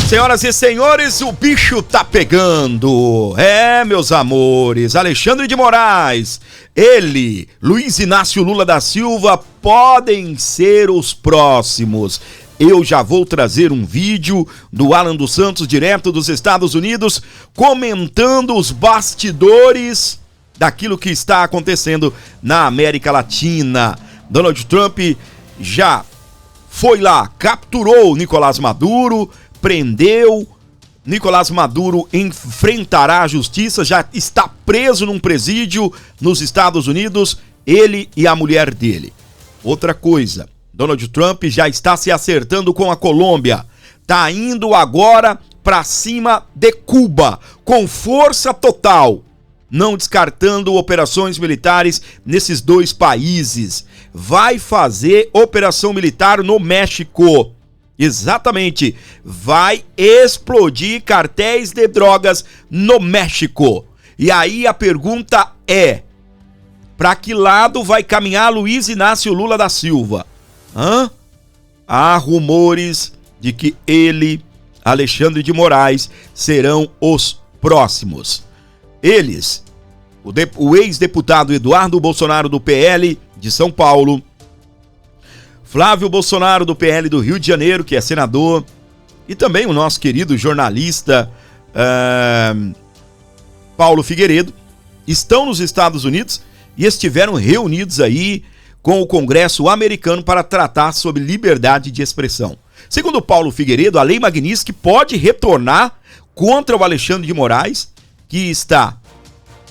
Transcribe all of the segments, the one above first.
Senhoras e senhores, o bicho tá pegando. Meus amores, Alexandre de Moraes, ele, Luiz Inácio Lula da Silva, podem ser os próximos. Eu já vou trazer um vídeo do Alan dos Santos, direto dos Estados Unidos, comentando os bastidores daquilo que está acontecendo na América Latina. Donald Trump já foi lá, capturou Nicolás Maduro, prendeu. Nicolás Maduro enfrentará a justiça, já está preso num presídio nos Estados Unidos, ele e a mulher dele. Outra coisa, Donald Trump já está se acertando com a Colômbia, tá indo agora para cima de Cuba, com força total, não descartando operações militares nesses dois países. Vai fazer operação militar no México. Exatamente, vai explodir cartéis de drogas no México. E aí a pergunta é, para que lado vai caminhar Luiz Inácio Lula da Silva? Há rumores de que ele, Alexandre de Moraes, serão os próximos. Eles, o ex-deputado Eduardo Bolsonaro do PL de São Paulo, Flávio Bolsonaro do PL do Rio de Janeiro, que é senador, e também o nosso querido jornalista Paulo Figueiredo, estão nos Estados Unidos e estiveram reunidos aí com o Congresso americano para tratar sobre liberdade de expressão. Segundo Paulo Figueiredo, a Lei Magnitsky pode retornar contra o Alexandre de Moraes, que está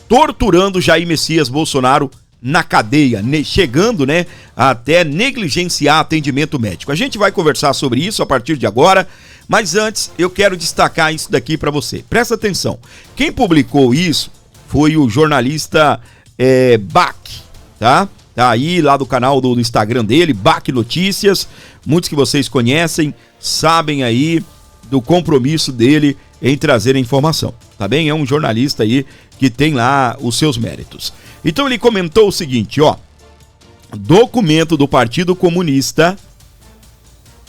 torturando Jair Messias Bolsonaro na cadeia, chegando, até negligenciar atendimento médico. A gente vai conversar sobre isso a partir de agora, mas antes eu quero destacar isso daqui para você. Presta atenção. Quem publicou isso foi o jornalista Bach, tá? Tá aí lá do canal do Instagram dele, Bach Notícias. Muitos que vocês conhecem, sabem aí do compromisso dele em trazer a informação, tá bem? É um jornalista aí que tem lá os seus méritos. Então ele comentou o seguinte, documento do Partido Comunista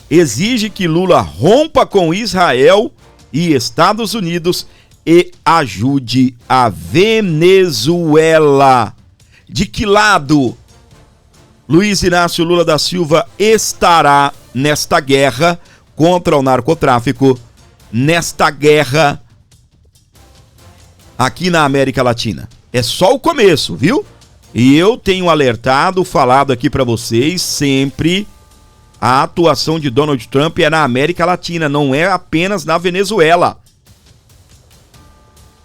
exige que Lula rompa com Israel e Estados Unidos e ajude a Venezuela. De que lado Luiz Inácio Lula da Silva estará nesta guerra contra o narcotráfico, nesta guerra aqui na América Latina? É só o começo, viu? E eu tenho alertado, falado aqui para vocês, sempre a atuação de Donald Trump é na América Latina, não é apenas na Venezuela.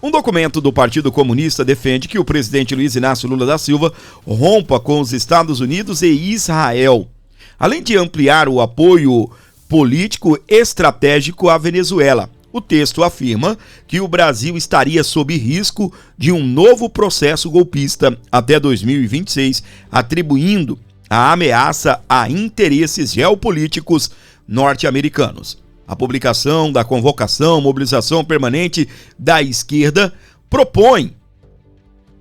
Um documento do Partido Comunista defende que o presidente Luiz Inácio Lula da Silva rompa com os Estados Unidos e Israel, além de ampliar o apoio político estratégico à Venezuela. O texto afirma que o Brasil estaria sob risco de um novo processo golpista até 2026, atribuindo a ameaça a interesses geopolíticos norte-americanos. A publicação da convocação, mobilização permanente da esquerda propõe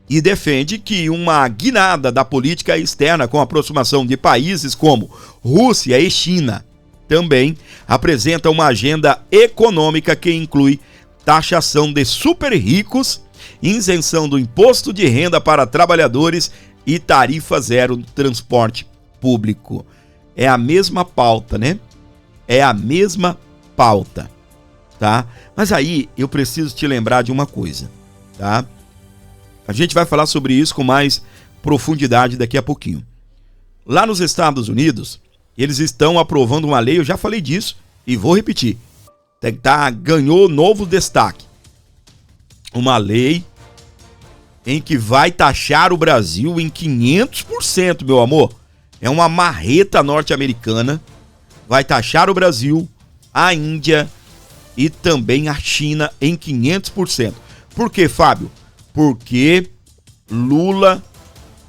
e defende que uma guinada da política externa com aproximação de países como Rússia e China também apresenta uma agenda econômica que inclui taxação de super ricos, isenção do imposto de renda para trabalhadores e tarifa zero no transporte público. É a mesma pauta, É a mesma pauta, tá? Mas aí eu preciso te lembrar de uma coisa, tá? A gente vai falar sobre isso com mais profundidade daqui a pouquinho. Lá nos Estados Unidos, eles estão aprovando uma lei, eu já falei disso e vou repetir. Ganhou novo destaque. Uma lei em que vai taxar o Brasil em 500%, meu amor. É uma marreta norte-americana. Vai taxar o Brasil, a Índia e também a China em 500%. Por quê, Fábio? Porque Lula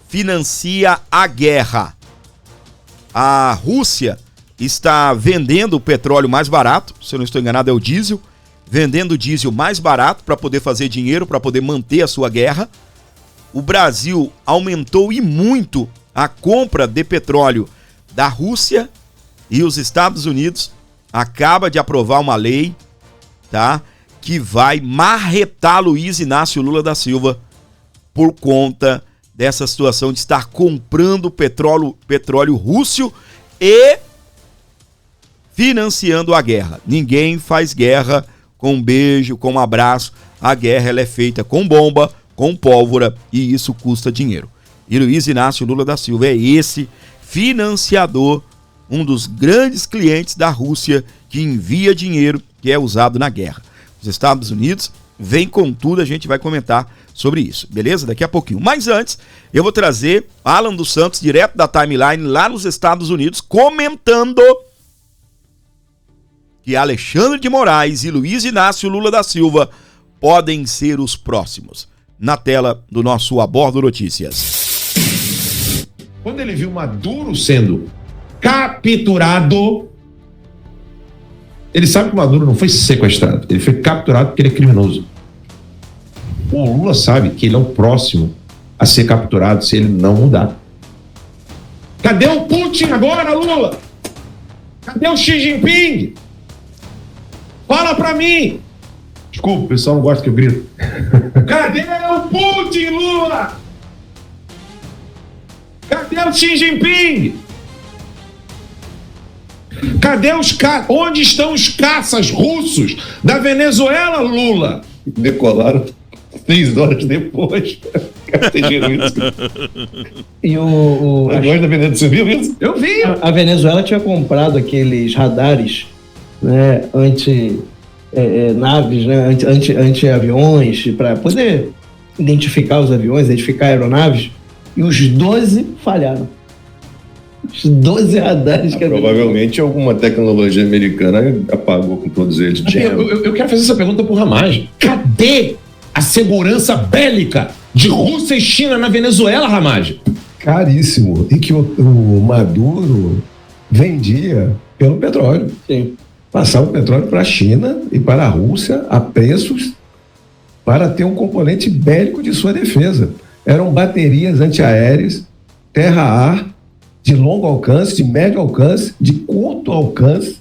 financia a guerra. A Rússia está vendendo o petróleo mais barato, se eu não estou enganado é o diesel, vendendo o diesel mais barato para poder fazer dinheiro, para poder manter a sua guerra. O Brasil aumentou e muito a compra de petróleo da Rússia e os Estados Unidos acaba de aprovar uma lei tá? Que vai marretar Luiz Inácio Lula da Silva por conta dessa situação de estar comprando petróleo russo e financiando a guerra. Ninguém faz guerra com um beijo, com um abraço. A guerra ela é feita com bomba, com pólvora, e isso custa dinheiro. E Luiz Inácio Lula da Silva é esse financiador, um dos grandes clientes da Rússia que envia dinheiro que é usado na guerra. Os Estados Unidos vem com tudo, a gente vai comentar sobre isso, beleza? Daqui a pouquinho. Mas antes, eu vou trazer Alan dos Santos, direto da Timeline, lá nos Estados Unidos, comentando que Alexandre de Moraes e Luiz Inácio Lula da Silva podem ser os próximos. Na tela do nosso A Bordo Notícias. Quando ele viu Maduro sendo capturado, ele sabe que Maduro não foi sequestrado, ele foi capturado porque ele é criminoso. O Lula sabe que ele é o próximo a ser capturado se ele não mudar. Cadê o Putin agora, Lula? Cadê o Xi Jinping? Fala pra mim! Desculpa, o pessoal não gosta que eu grito. Cadê o Putin, Lula? Cadê o Xi Jinping? Cadê onde estão os caças russos da Venezuela, Lula? Decolaram 6 horas depois. E Agora da Venezuela, você viu isso? Eu vi! A Venezuela tinha comprado aqueles radares, né, naves, né, anti-aviões, para poder identificar os aviões, identificar aeronaves, e os 12 falharam. Os 12 radares que provavelmente alguma tecnologia americana apagou com todos eles. Eu quero fazer essa pergunta pro Ramagem. Cadê a segurança bélica de Rússia e China na Venezuela, Ramagem? Caríssimo. E que o Maduro vendia pelo petróleo. Sim. Passava o petróleo para a China e para a Rússia a preços para ter um componente bélico de sua defesa. Eram baterias antiaéreas, terra-ar, de longo alcance, de médio alcance, de curto alcance.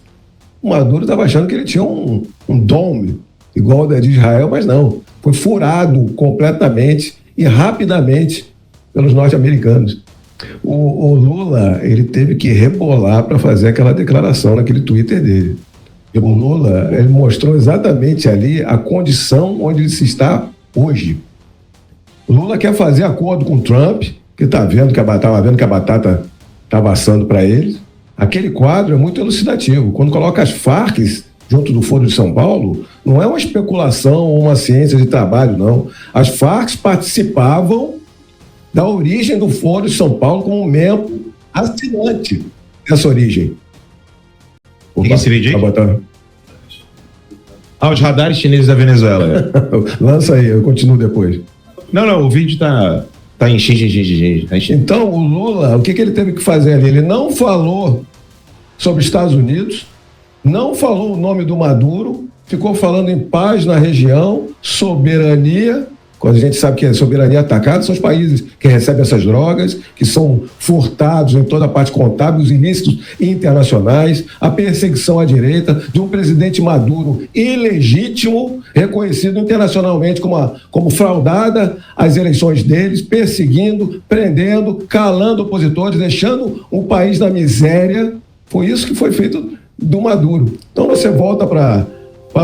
O Maduro estava achando que ele tinha um dome, igual o da de Israel, mas não. Foi furado completamente e rapidamente pelos norte-americanos. O Lula, ele teve que rebolar para fazer aquela declaração naquele Twitter dele. E o Lula, ele mostrou exatamente ali a condição onde ele se está hoje. O Lula quer fazer acordo com o Trump, que estava vendo que a batata estava assando para ele. Aquele quadro é muito elucidativo. Quando coloca as Farc junto do Foro de São Paulo, não é uma especulação ou uma ciência de trabalho, não. As Farc participavam da origem do Foro de São Paulo como membro assinante dessa origem. Opa, esse vídeo aí? Os radares chineses da Venezuela. Lança aí, eu continuo depois. Não, o vídeo tá em xixi. Então, o Lula, o que ele teve que fazer ali? Ele não falou sobre Estados Unidos, não falou o nome do Maduro, ficou falando em paz na região, soberania. Quando a gente sabe que a soberania atacada são os países que recebem essas drogas, que são furtados em toda a parte contábil, os ilícitos internacionais, a perseguição à direita de um presidente Maduro ilegítimo, reconhecido internacionalmente como fraudada as eleições deles, perseguindo, prendendo, calando opositores, deixando o país na miséria. Foi isso que foi feito do Maduro. Então você volta para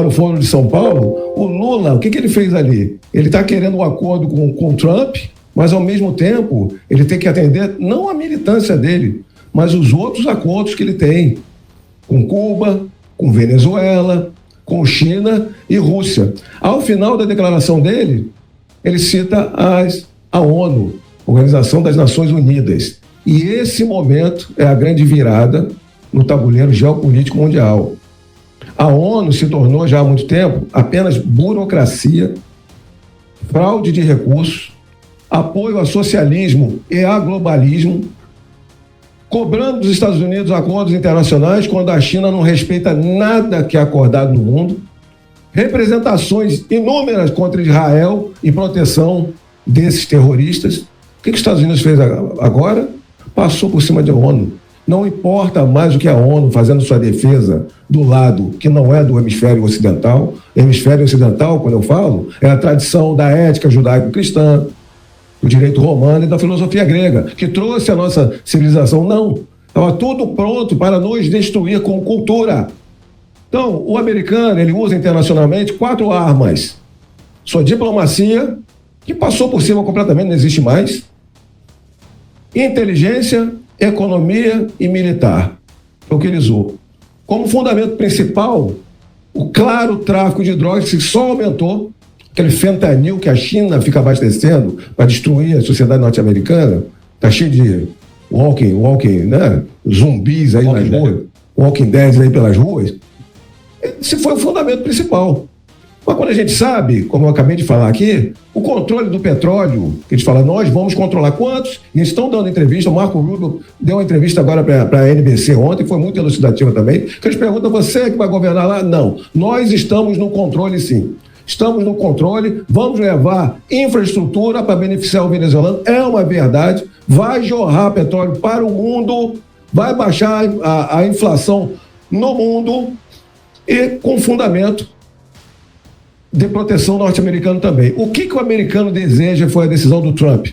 o Foro de São Paulo, o Lula, o que ele fez ali? Ele está querendo um acordo com o Trump, mas ao mesmo tempo ele tem que atender não a militância dele, mas os outros acordos que ele tem com Cuba, com Venezuela, com China e Rússia. Ao final da declaração dele, ele cita a ONU, Organização das Nações Unidas. E esse momento é a grande virada no tabuleiro geopolítico mundial. A ONU se tornou já há muito tempo apenas burocracia, fraude de recursos, apoio a socialismo e a globalismo, cobrando dos Estados Unidos acordos internacionais quando a China não respeita nada que é acordado no mundo, representações inúmeras contra Israel e proteção desses terroristas. O que os Estados Unidos fez agora? Passou por cima da ONU. Não importa mais o que a ONU fazendo sua defesa do lado que não é do hemisfério ocidental. Hemisfério ocidental, quando eu falo, é a tradição da ética judaico-cristã, do direito romano e da filosofia grega, que trouxe a nossa civilização. Não. Estava tudo pronto para nos destruir como cultura. Então, o americano, ele usa internacionalmente 4 armas. Sua diplomacia, que passou por cima completamente, não existe mais. Inteligência, economia e militar. Foi o que ele usou. Como fundamento principal, o claro tráfico de drogas, que só aumentou. Aquele fentanil que a China fica abastecendo para destruir a sociedade norte-americana. Está cheio de walking, né? Zumbis aí nas ruas. Walking Dead aí pelas ruas. Esse foi o fundamento principal. Mas quando a gente sabe, como eu acabei de falar aqui, o controle do petróleo, que a gente fala, nós vamos controlar quantos, e eles estão dando entrevista, o Marco Rubio deu uma entrevista agora para a NBC ontem, foi muito elucidativa também, que eles perguntam, você que vai governar lá? Não, nós estamos no controle sim. Estamos no controle, vamos levar infraestrutura para beneficiar o venezuelano, é uma verdade, vai jorrar petróleo para o mundo, vai baixar a inflação no mundo e com fundamento de proteção norte-americano também. O que o americano deseja foi a decisão do Trump,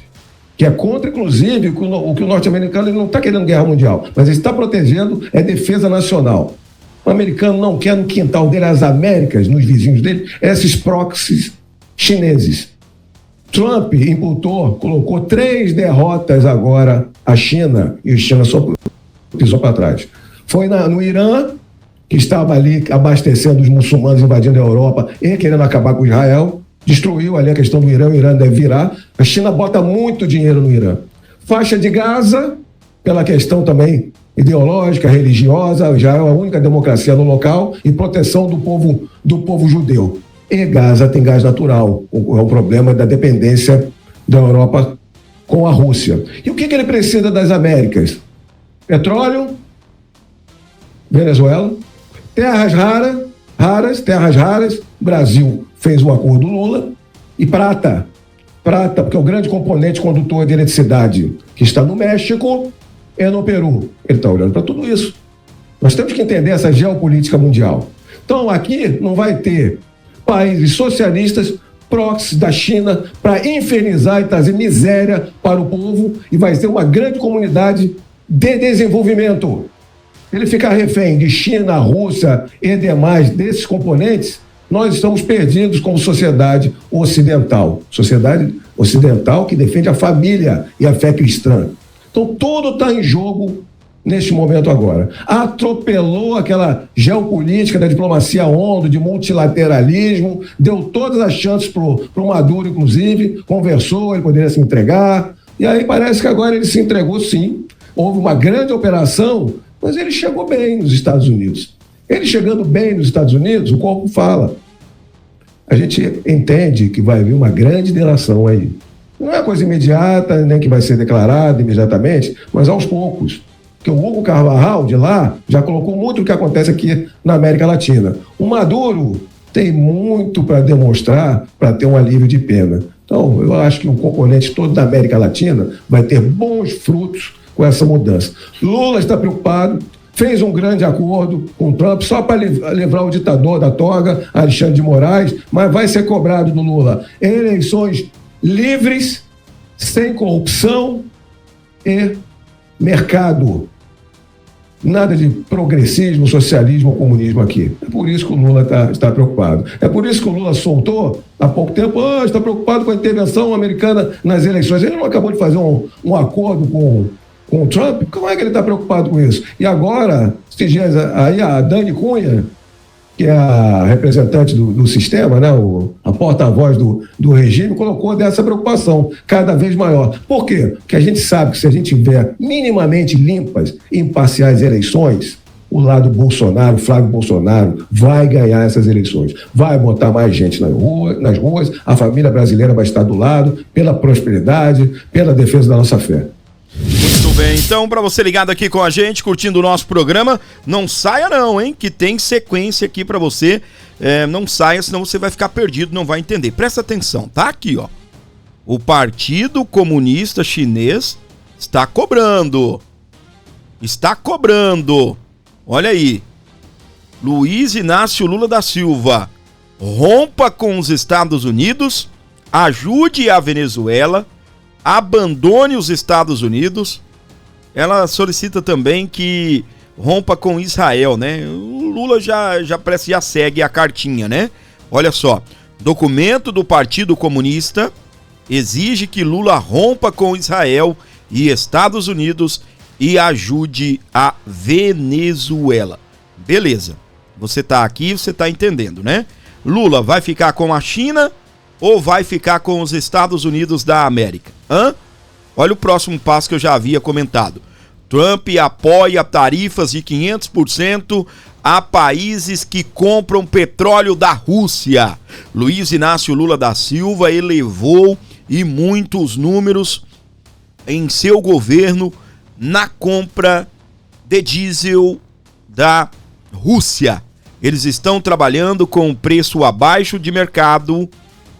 que é contra, inclusive, o que o norte-americano ele não está querendo guerra mundial, mas ele está protegendo é defesa nacional. O americano não quer no quintal dele, as Américas, nos vizinhos dele, esses proxies chineses. Trump imputou, colocou 3 derrotas agora à China, e a China só pisou para trás. Foi no Irã, que estava ali abastecendo os muçulmanos, invadindo a Europa e querendo acabar com Israel, destruiu ali a questão do Irã, o Irã deve virar. A China bota muito dinheiro no Irã. Faixa de Gaza, pela questão também ideológica, religiosa, Israel é a única democracia no local, e proteção do povo judeu. E Gaza tem gás natural, é o problema da dependência da Europa com a Rússia. E o que ele precisa das Américas? Petróleo, Venezuela, terras raras, Brasil fez o acordo Lula, e prata, porque é o grande componente condutor de eletricidade que está no México e no Peru. Ele está olhando para tudo isso. Nós temos que entender essa geopolítica mundial. Então aqui não vai ter países socialistas proxies da China para infernizar e trazer miséria para o povo, e vai ser uma grande comunidade de desenvolvimento. Ele ficar refém de China, Rússia e demais desses componentes, nós estamos perdidos como sociedade ocidental. Sociedade ocidental que defende a família e a fé cristã. Então tudo está em jogo neste momento agora. Atropelou aquela geopolítica da diplomacia ONU, de multilateralismo, deu todas as chances para o Maduro, inclusive, conversou, ele poderia se entregar, e aí parece que agora ele se entregou sim. Houve uma grande operação, mas ele chegou bem nos Estados Unidos. Ele chegando bem nos Estados Unidos, o corpo fala. A gente entende que vai vir uma grande delação aí. Não é coisa imediata, nem que vai ser declarada imediatamente, mas aos poucos. Porque o Hugo Carvajal, de lá, já colocou muito o que acontece aqui na América Latina. O Maduro tem muito para demonstrar para ter um alívio de pena. Então, eu acho que o componente todo da América Latina vai ter bons frutos com essa mudança. Lula está preocupado, fez um grande acordo com Trump só para livrar o ditador da toga, Alexandre de Moraes, mas vai ser cobrado do Lula eleições livres, sem corrupção e mercado. Nada de progressismo, socialismo ou comunismo aqui. É por isso que o Lula está preocupado. É por isso que o Lula soltou há pouco tempo, está preocupado com a intervenção americana nas eleições. Ele não acabou de fazer um acordo com o Trump? Como é que ele está preocupado com isso? E agora, esses dias aí, a Dani Cunha, que é a representante do sistema, né, a porta-voz do regime, colocou dessa preocupação cada vez maior. Por quê? Porque a gente sabe que se a gente tiver minimamente limpas e imparciais eleições, o lado Bolsonaro, Flávio Bolsonaro, vai ganhar essas eleições. Vai botar mais gente nas ruas, a família brasileira vai estar do lado, pela prosperidade, pela defesa da nossa fé. Muito bem, então para você ligado aqui com a gente, curtindo o nosso programa, não saia não, hein, que tem sequência aqui para você, não saia, senão você vai ficar perdido, não vai entender. Presta atenção, tá aqui, ó, o Partido Comunista Chinês está cobrando está cobrando. Olha aí. Luiz Inácio Lula da Silva, rompa com os Estados Unidos, ajude a Venezuela, abandone os Estados Unidos. Ela solicita também que rompa com Israel, né? O Lula já segue a cartinha, né? Olha só, documento do Partido Comunista exige que Lula rompa com Israel e Estados Unidos e ajude a Venezuela. Beleza, você tá aqui, você tá entendendo, né? Lula vai ficar com a China ou vai ficar com os Estados Unidos da América? Olha o próximo passo que eu já havia comentado. Trump apoia tarifas de 500% a países que compram petróleo da Rússia. Luiz Inácio Lula da Silva elevou e muitos números em seu governo na compra de diesel da Rússia. Eles estão trabalhando com preço abaixo de mercado,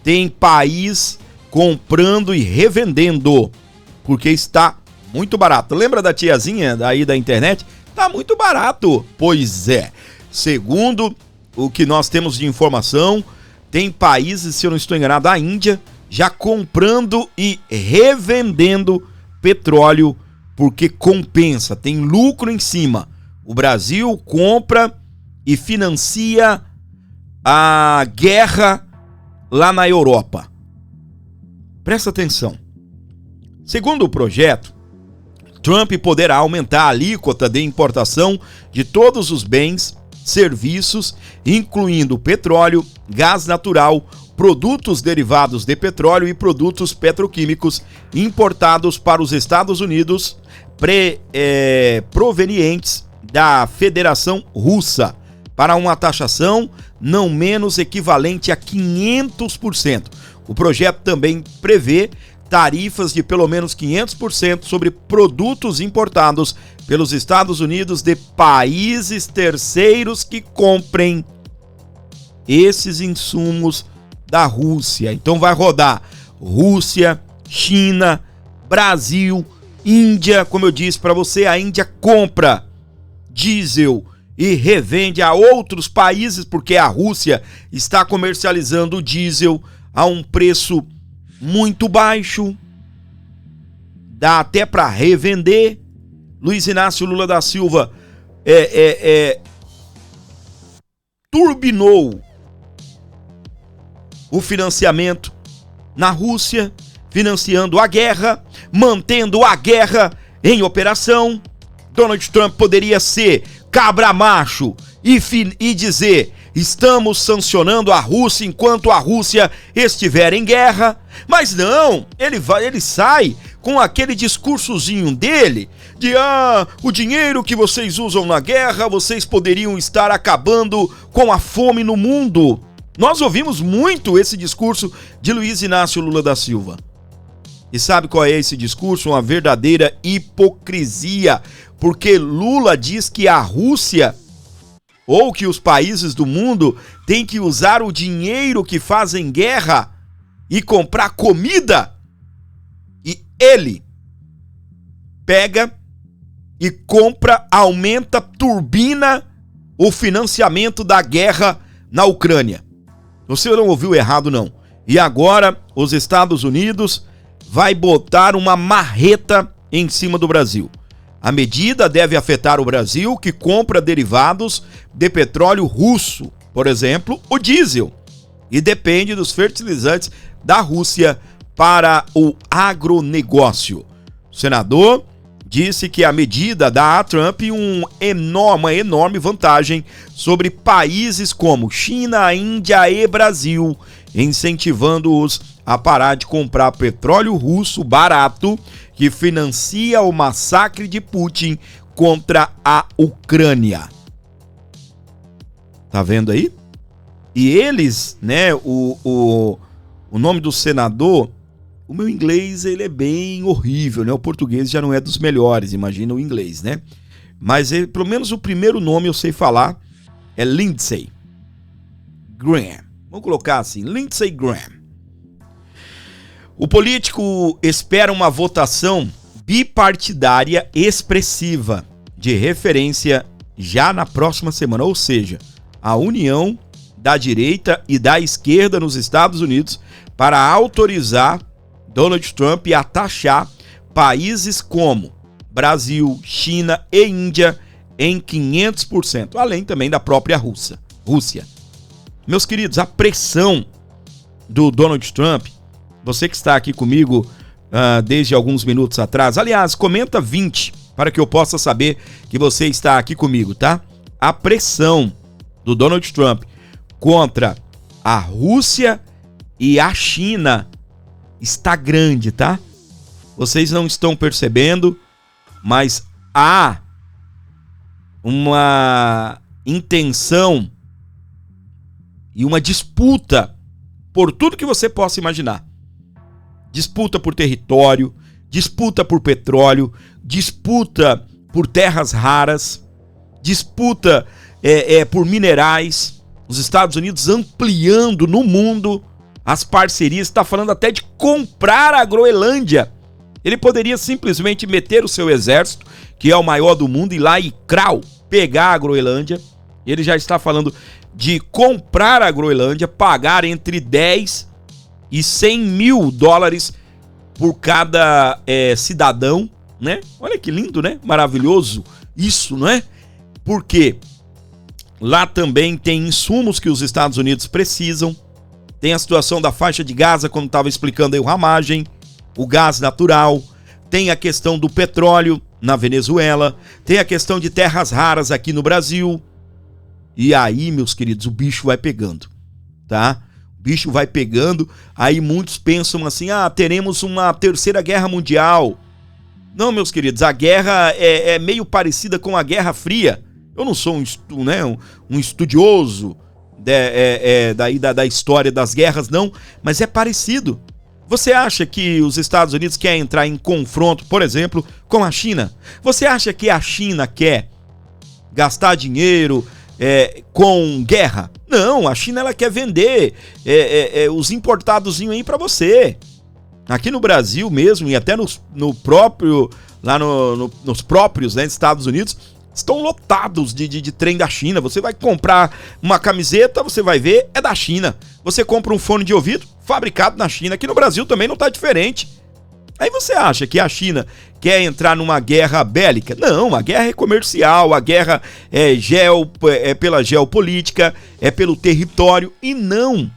tem país comprando e revendendo, porque está muito barato. Lembra da tiazinha daí da internet? Tá muito barato. Pois é. Segundo o que nós temos de informação, tem países, se eu não estou enganado, a Índia, já comprando e revendendo petróleo, porque compensa, tem lucro em cima. O Brasil compra e financia a guerra lá na Europa. Presta atenção. Segundo o projeto, Trump poderá aumentar a alíquota de importação de todos os bens, serviços, incluindo petróleo, gás natural, produtos derivados de petróleo e produtos petroquímicos importados para os Estados Unidos, provenientes da Federação Russa, para uma taxação não menos equivalente a 500%. O projeto também prevê tarifas de pelo menos 500% sobre produtos importados pelos Estados Unidos de países terceiros que comprem esses insumos da Rússia. Então vai rodar Rússia, China, Brasil, Índia. Como eu disse para você, a Índia compra diesel e revende a outros países, porque a Rússia está comercializando o diesel a um preço muito baixo, dá até para revender. Luiz Inácio Lula da Silva turbinou o financiamento na Rússia, financiando a guerra, mantendo a guerra em operação. Donald Trump poderia ser cabra macho e dizer: estamos sancionando a Rússia enquanto a Rússia estiver em guerra. Mas não, ele sai com aquele discursozinho dele de o dinheiro que vocês usam na guerra, vocês poderiam estar acabando com a fome no mundo. Nós ouvimos muito esse discurso de Luiz Inácio Lula da Silva. E sabe qual é esse discurso? Uma verdadeira hipocrisia, porque Lula diz que a Rússia ou que os países do mundo têm que usar o dinheiro que fazem guerra e comprar comida. E ele pega e compra, aumenta, turbina o financiamento da guerra na Ucrânia. Você não ouviu errado, não. E agora os Estados Unidos vai botar uma marreta em cima do Brasil. A medida deve afetar o Brasil, que compra derivados de petróleo russo, por exemplo, o diesel, e depende dos fertilizantes da Rússia para o agronegócio. O senador disse que a medida dá a Trump uma enorme vantagem sobre países como China, Índia e Brasil, incentivando-os a parar de comprar petróleo russo barato que financia o massacre de Putin contra a Ucrânia. Tá vendo aí? E eles, né, o nome do senador, o meu inglês ele é bem horrível, né? O português já não é dos melhores, imagina o inglês, né? Mas ele, pelo menos o primeiro nome eu sei falar, é Lindsey Graham. Vamos colocar assim, Lindsey Graham. O político espera uma votação bipartidária expressiva de referência já na próxima semana, ou seja, a união da direita e da esquerda nos Estados Unidos para autorizar Donald Trump a taxar países como Brasil, China e Índia em 500%, além também da própria Rússia. Meus queridos, a pressão do Donald Trump, você que está aqui comigo desde alguns minutos atrás, aliás, comenta 20 para que eu possa saber que você está aqui comigo, tá? A pressão do Donald Trump contra a Rússia e a China está grande, tá? Vocês não estão percebendo, mas há uma intenção e uma disputa por tudo que você possa imaginar. Disputa por território, disputa por petróleo, disputa por terras raras, disputa por minerais. Os Estados Unidos ampliando no mundo as parcerias, está falando até de comprar a Groenlândia. Ele poderia simplesmente meter o seu exército, que é o maior do mundo, ir lá e pegar a Groenlândia. Ele já está falando de comprar a Groenlândia, pagar entre 10 e 100 mil dólares por cada cidadão, né? Olha que lindo, né? Maravilhoso isso, não é? Porque lá também tem insumos que os Estados Unidos precisam. Tem a situação da faixa de Gaza, como estava explicando aí o Ramagem, o gás natural. Tem a questão do petróleo na Venezuela. Tem a questão de terras raras aqui no Brasil. E aí, meus queridos, o bicho vai pegando, tá? O bicho vai pegando. Aí muitos pensam assim, teremos uma terceira guerra mundial. Não, meus queridos, a guerra é meio parecida com a Guerra Fria. Eu não sou um estudioso da história das guerras, não, mas é parecido. Você acha que os Estados Unidos querem entrar em confronto, por exemplo, com a China? Você acha que a China quer gastar dinheiro com guerra? Não, a China ela quer vender os importadozinhos aí para você. Aqui no Brasil mesmo, e até nos próprios Estados Unidos, estão lotados de trem da China. Você vai comprar uma camiseta, você vai ver, é da China. Você compra um fone de ouvido, fabricado na China. Aqui no Brasil também não está diferente. Aí você acha que a China quer entrar numa guerra bélica? Não, a guerra é comercial, a guerra é pela geopolítica, é pelo território e não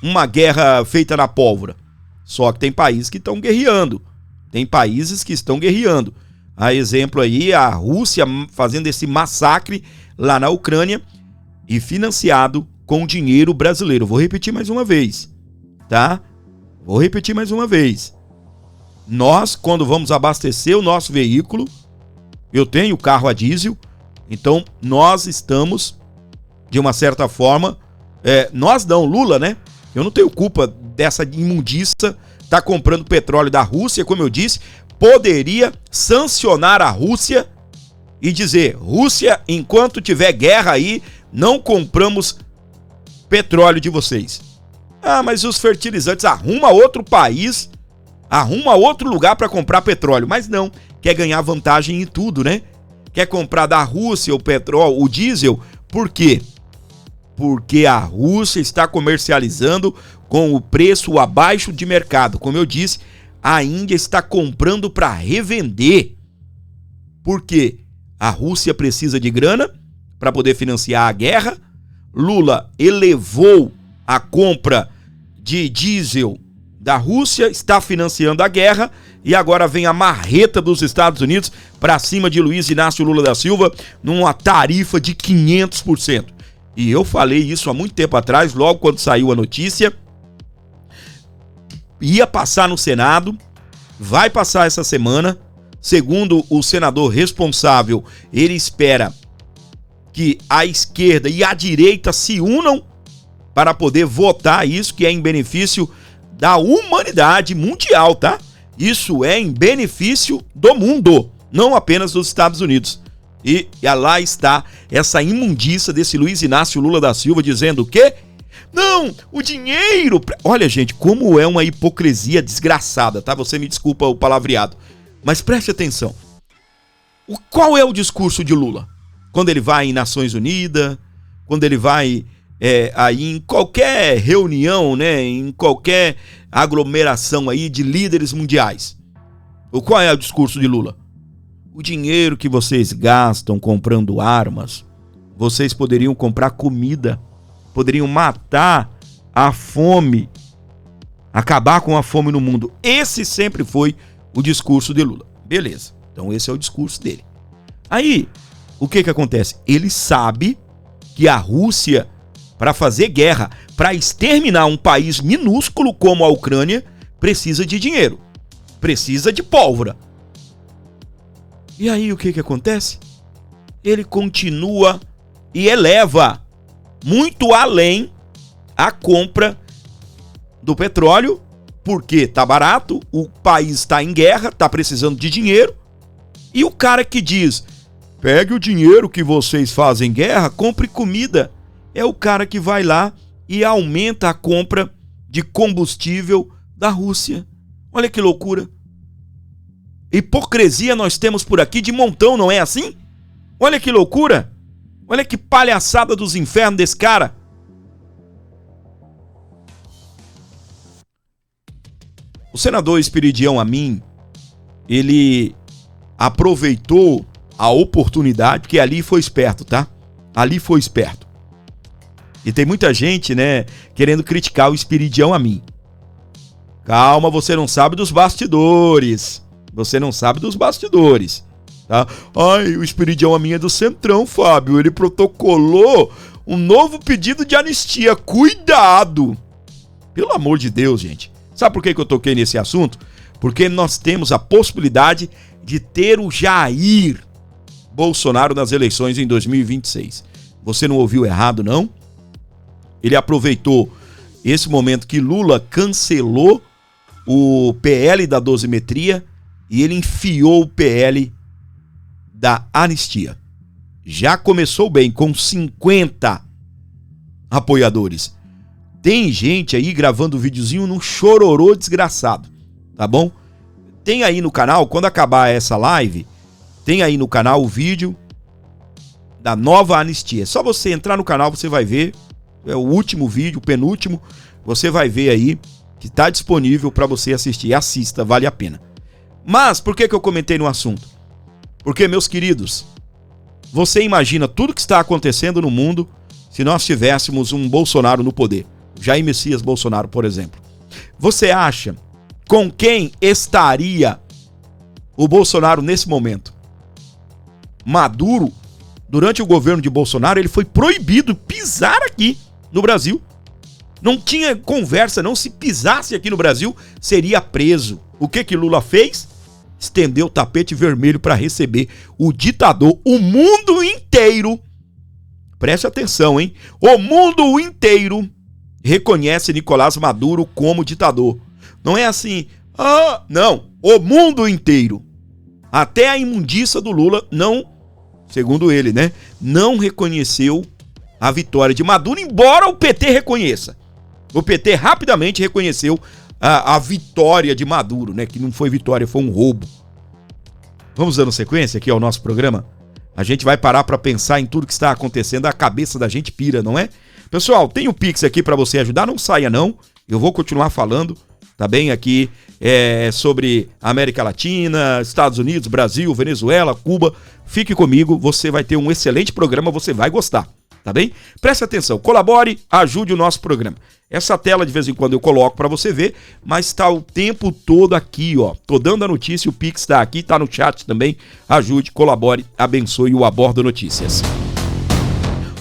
uma guerra feita na pólvora. Só que tem países que estão guerreando. A exemplo aí, a Rússia fazendo esse massacre lá na Ucrânia e financiado com dinheiro brasileiro. Vou repetir mais uma vez, tá? Nós, quando vamos abastecer o nosso veículo, eu tenho carro a diesel, então nós estamos, de uma certa forma, Lula, né? Eu não tenho culpa dessa imundiça tá comprando petróleo da Rússia, como eu disse. Poderia sancionar a Rússia e dizer, Rússia, enquanto tiver guerra aí, não compramos petróleo de vocês. Mas os fertilizantes, arruma outro país, arruma outro lugar para comprar petróleo. Mas não, quer ganhar vantagem em tudo, né? Quer comprar da Rússia o petróleo, o diesel, por quê? Porque a Rússia está comercializando com o preço abaixo de mercado. Como eu disse, a Índia está comprando para revender. Por quê? A Rússia precisa de grana para poder financiar a guerra. Lula elevou a compra de diesel da Rússia, está financiando a guerra e agora vem a marreta dos Estados Unidos para cima de Luiz Inácio Lula da Silva numa tarifa de 500%. E eu falei isso há muito tempo atrás, logo quando saiu a notícia. Ia passar no Senado, vai passar essa semana. Segundo o senador responsável, ele espera que a esquerda e a direita se unam para poder votar isso, que é em benefício da humanidade mundial, tá? Isso é em benefício do mundo, não apenas dos Estados Unidos. E lá está essa imundícia desse Luiz Inácio Lula da Silva dizendo o quê? Não, o dinheiro... Olha, gente, como é uma hipocrisia desgraçada, tá? Você me desculpa o palavreado, mas preste atenção. Qual é o discurso de Lula? Quando ele vai em Nações Unidas, quando ele vai aí em qualquer reunião, né, em qualquer aglomeração aí de líderes mundiais. Qual é o discurso de Lula? O dinheiro que vocês gastam comprando armas, vocês poderiam comprar comida, poderiam matar a fome, acabar com a fome no mundo. Esse sempre foi o discurso de Lula. Beleza, então esse é o discurso dele. Aí, o que acontece? Ele sabe que a Rússia, para fazer guerra, para exterminar um país minúsculo como a Ucrânia, precisa de dinheiro, precisa de pólvora. E aí o que acontece? Ele continua e eleva muito além a compra do petróleo, porque tá barato, o país está em guerra, tá precisando de dinheiro, e o cara que diz, pegue o dinheiro que vocês fazem guerra, compre comida, é o cara que vai lá e aumenta a compra de combustível da Rússia. Olha que loucura. Hipocrisia nós temos por aqui de montão, não é assim? Olha que loucura. Olha que palhaçada dos infernos desse cara. O senador Esperidião Amin, ele aproveitou a oportunidade, porque ali foi esperto, tá? Ali foi esperto. E tem muita gente, né, querendo criticar o Esperidião Amin. Calma, você não sabe dos bastidores. Você não sabe dos bastidores, tá? Ai, o Esperidião Amin é do Centrão, Fábio. Ele protocolou um novo pedido de anistia. Cuidado! Pelo amor de Deus, gente. Sabe por que eu toquei nesse assunto? Porque nós temos a possibilidade de ter o Jair Bolsonaro nas eleições em 2026. Você não ouviu errado, não? Ele aproveitou esse momento que Lula cancelou o PL da dosimetria e ele enfiou o PL da anistia. Já começou bem, com 50 apoiadores. Tem gente aí gravando videozinho num chororô desgraçado, tá bom? Tem aí no canal, quando acabar essa live, tem aí no canal o vídeo da nova anistia. É só você entrar no canal, você vai ver, é o último vídeo, o penúltimo, você vai ver aí que tá disponível para você assistir. Assista, vale a pena. Mas por que eu comentei no assunto? Porque, meus queridos, você imagina tudo que está acontecendo no mundo se nós tivéssemos um Bolsonaro no poder. Jair Messias Bolsonaro, por exemplo. Você acha com quem estaria o Bolsonaro nesse momento? Maduro, durante o governo de Bolsonaro, ele foi proibido pisar aqui no Brasil. Não tinha conversa, não. Se pisasse aqui no Brasil, seria preso. O que Lula fez? Estendeu o tapete vermelho para receber o ditador. O mundo inteiro, preste atenção, hein? O mundo inteiro reconhece Nicolás Maduro como ditador. Não é assim, não. O mundo inteiro. Até a imundícia do Lula não, segundo ele, né? Não reconheceu a vitória de Maduro, embora o PT reconheça. O PT rapidamente reconheceu a vitória de Maduro, né? Que não foi vitória, foi um roubo. Vamos dando sequência aqui ao nosso programa? A gente vai parar para pensar em tudo que está acontecendo, a cabeça da gente pira, não é? Pessoal, tem o Pix aqui para você ajudar, não saia não. Eu vou continuar falando, tá bem? Aqui sobre América Latina, Estados Unidos, Brasil, Venezuela, Cuba. Fique comigo, você vai ter um excelente programa, você vai gostar. Tá bem? Preste atenção, colabore, ajude o nosso programa. Essa tela de vez em quando eu coloco para você ver, mas está o tempo todo aqui, ó. Tô dando a notícia, o Pix está aqui, tá no chat também. Ajude, colabore, abençoe o Abordo Notícias.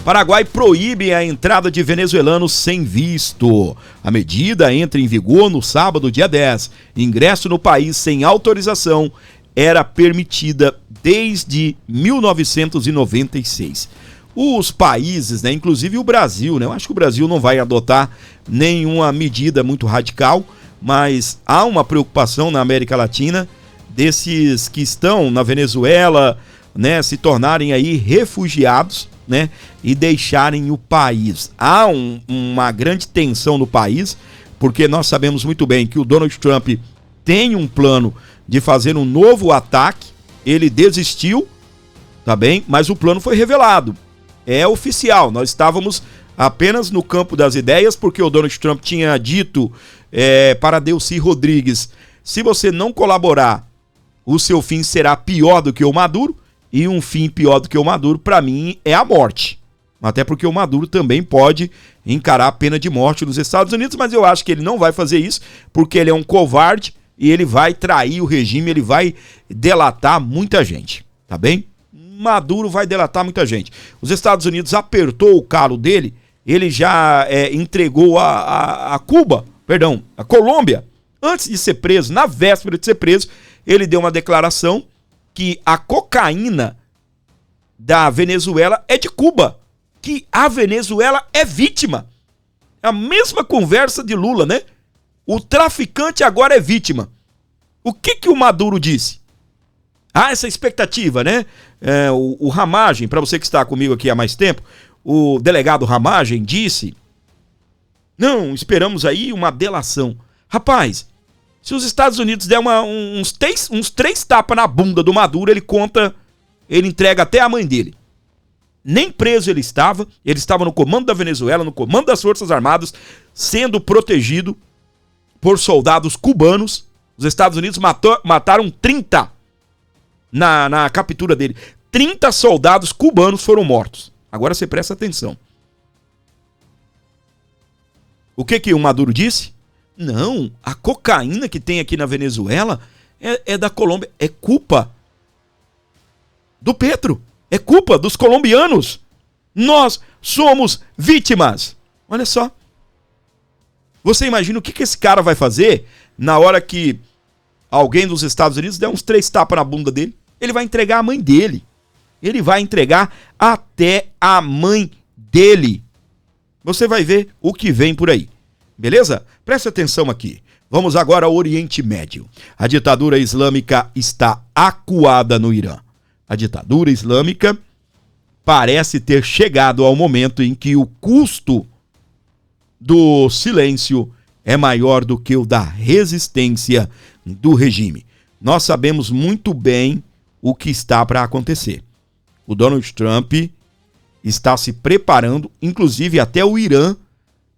Paraguai proíbe a entrada de venezuelanos sem visto. A medida entra em vigor no sábado, dia 10. Ingresso no país sem autorização era permitida desde 1996. Os países, né, inclusive o Brasil, né, eu acho que o Brasil não vai adotar nenhuma medida muito radical, mas há uma preocupação na América Latina desses que estão na Venezuela, né, se tornarem aí refugiados, né, e deixarem o país. Há uma grande tensão no país, porque nós sabemos muito bem que o Donald Trump tem um plano de fazer um novo ataque. Ele desistiu tá bem? Mas o plano foi revelado, é oficial. Nós estávamos apenas no campo das ideias, porque o Donald Trump tinha dito para Delcy Rodrigues: se você não colaborar, o seu fim será pior do que o Maduro, e um fim pior do que o Maduro, para mim, é a morte. Até porque o Maduro também pode encarar a pena de morte nos Estados Unidos, mas eu acho que ele não vai fazer isso, porque ele é um covarde e ele vai trair o regime, ele vai delatar muita gente, tá bem? Maduro vai delatar muita gente. Os Estados Unidos apertou o calo dele, ele já entregou a Colômbia, antes de ser preso, na véspera de ser preso, ele deu uma declaração que a cocaína da Venezuela é de Cuba, que a Venezuela é vítima. A mesma conversa de Lula, né? O traficante agora é vítima. O que o Maduro disse? Essa expectativa, né? O Ramagem, para você que está comigo aqui há mais tempo, o delegado Ramagem disse: não, esperamos aí uma delação. Rapaz, se os Estados Unidos der uns três tapas na bunda do Maduro, ele entrega até a mãe dele. Nem preso ele estava no comando da Venezuela, no comando das Forças Armadas, sendo protegido por soldados cubanos. Os Estados Unidos mataram 30 na captura dele. 30 soldados cubanos foram mortos. Agora você presta atenção. O que o Maduro disse? Não, a cocaína que tem aqui na Venezuela é da Colômbia. É culpa do Petro. É culpa dos colombianos. Nós somos vítimas. Olha só. Você imagina o que esse cara vai fazer na hora que alguém dos Estados Unidos der uns 3 tapas na bunda dele? Ele vai entregar a mãe dele. Ele vai entregar até a mãe dele. Você vai ver o que vem por aí. Beleza? Preste atenção aqui. Vamos agora ao Oriente Médio. A ditadura islâmica está acuada no Irã. A ditadura islâmica parece ter chegado ao momento em que o custo do silêncio é maior do que o da resistência do regime. Nós sabemos muito bem o que está para acontecer. O Donald Trump está se preparando, inclusive até o Irã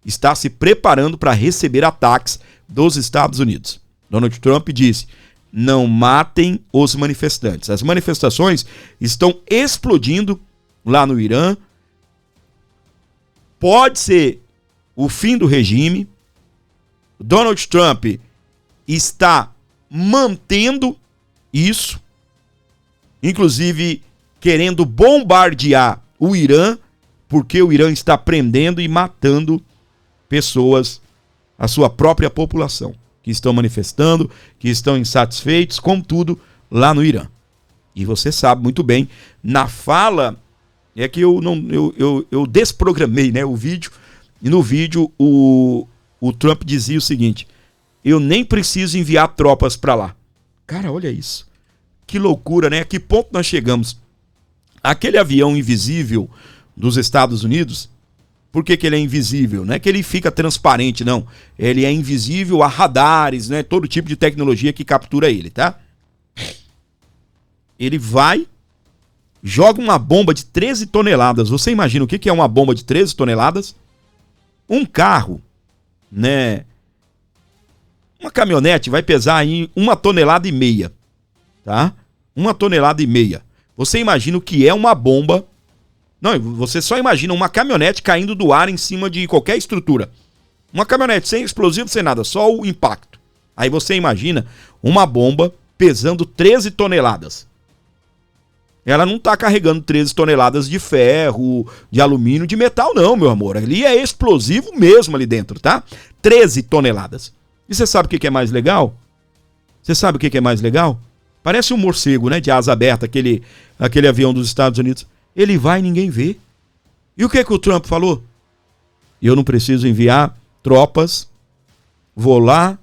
está se preparando para receber ataques dos Estados Unidos. Donald Trump disse: não matem os manifestantes. As manifestações estão explodindo lá no Irã. Pode ser o fim do regime. Donald Trump está mantendo isso, inclusive querendo bombardear o Irã, porque o Irã está prendendo e matando pessoas, a sua própria população, que estão manifestando, que estão insatisfeitos com tudo lá no Irã. E você sabe muito bem, na fala, é que eu desprogramei, né, o vídeo, e no vídeo o Trump dizia o seguinte: eu nem preciso enviar tropas para lá. Cara, olha isso. Que loucura, né? A que ponto nós chegamos? Aquele avião invisível dos Estados Unidos, por que ele é invisível? Não é que ele fica transparente, não. Ele é invisível a radares, né? Todo tipo de tecnologia que captura ele, tá? Ele vai, joga uma bomba de 13 toneladas. Você imagina o que é uma bomba de 13 toneladas? Um carro, né? Uma caminhonete vai pesar aí 1,5 toneladas, tá? 1,5 toneladas. Você imagina o que é uma bomba? Não, você só imagina uma caminhonete caindo do ar em cima de qualquer estrutura. Uma caminhonete sem explosivo, sem nada, só o impacto. Aí você imagina uma bomba pesando 13 toneladas. Ela não está carregando 13 toneladas de ferro, de alumínio, de metal, não, meu amor. Ali é explosivo mesmo ali dentro, tá? 13 toneladas. E você sabe o que é mais legal? Você sabe o que é mais legal? Parece um morcego, né? De asa aberta, aquele avião dos Estados Unidos. Ele vai e ninguém vê. E o que o Trump falou? Eu não preciso enviar tropas, vou lá,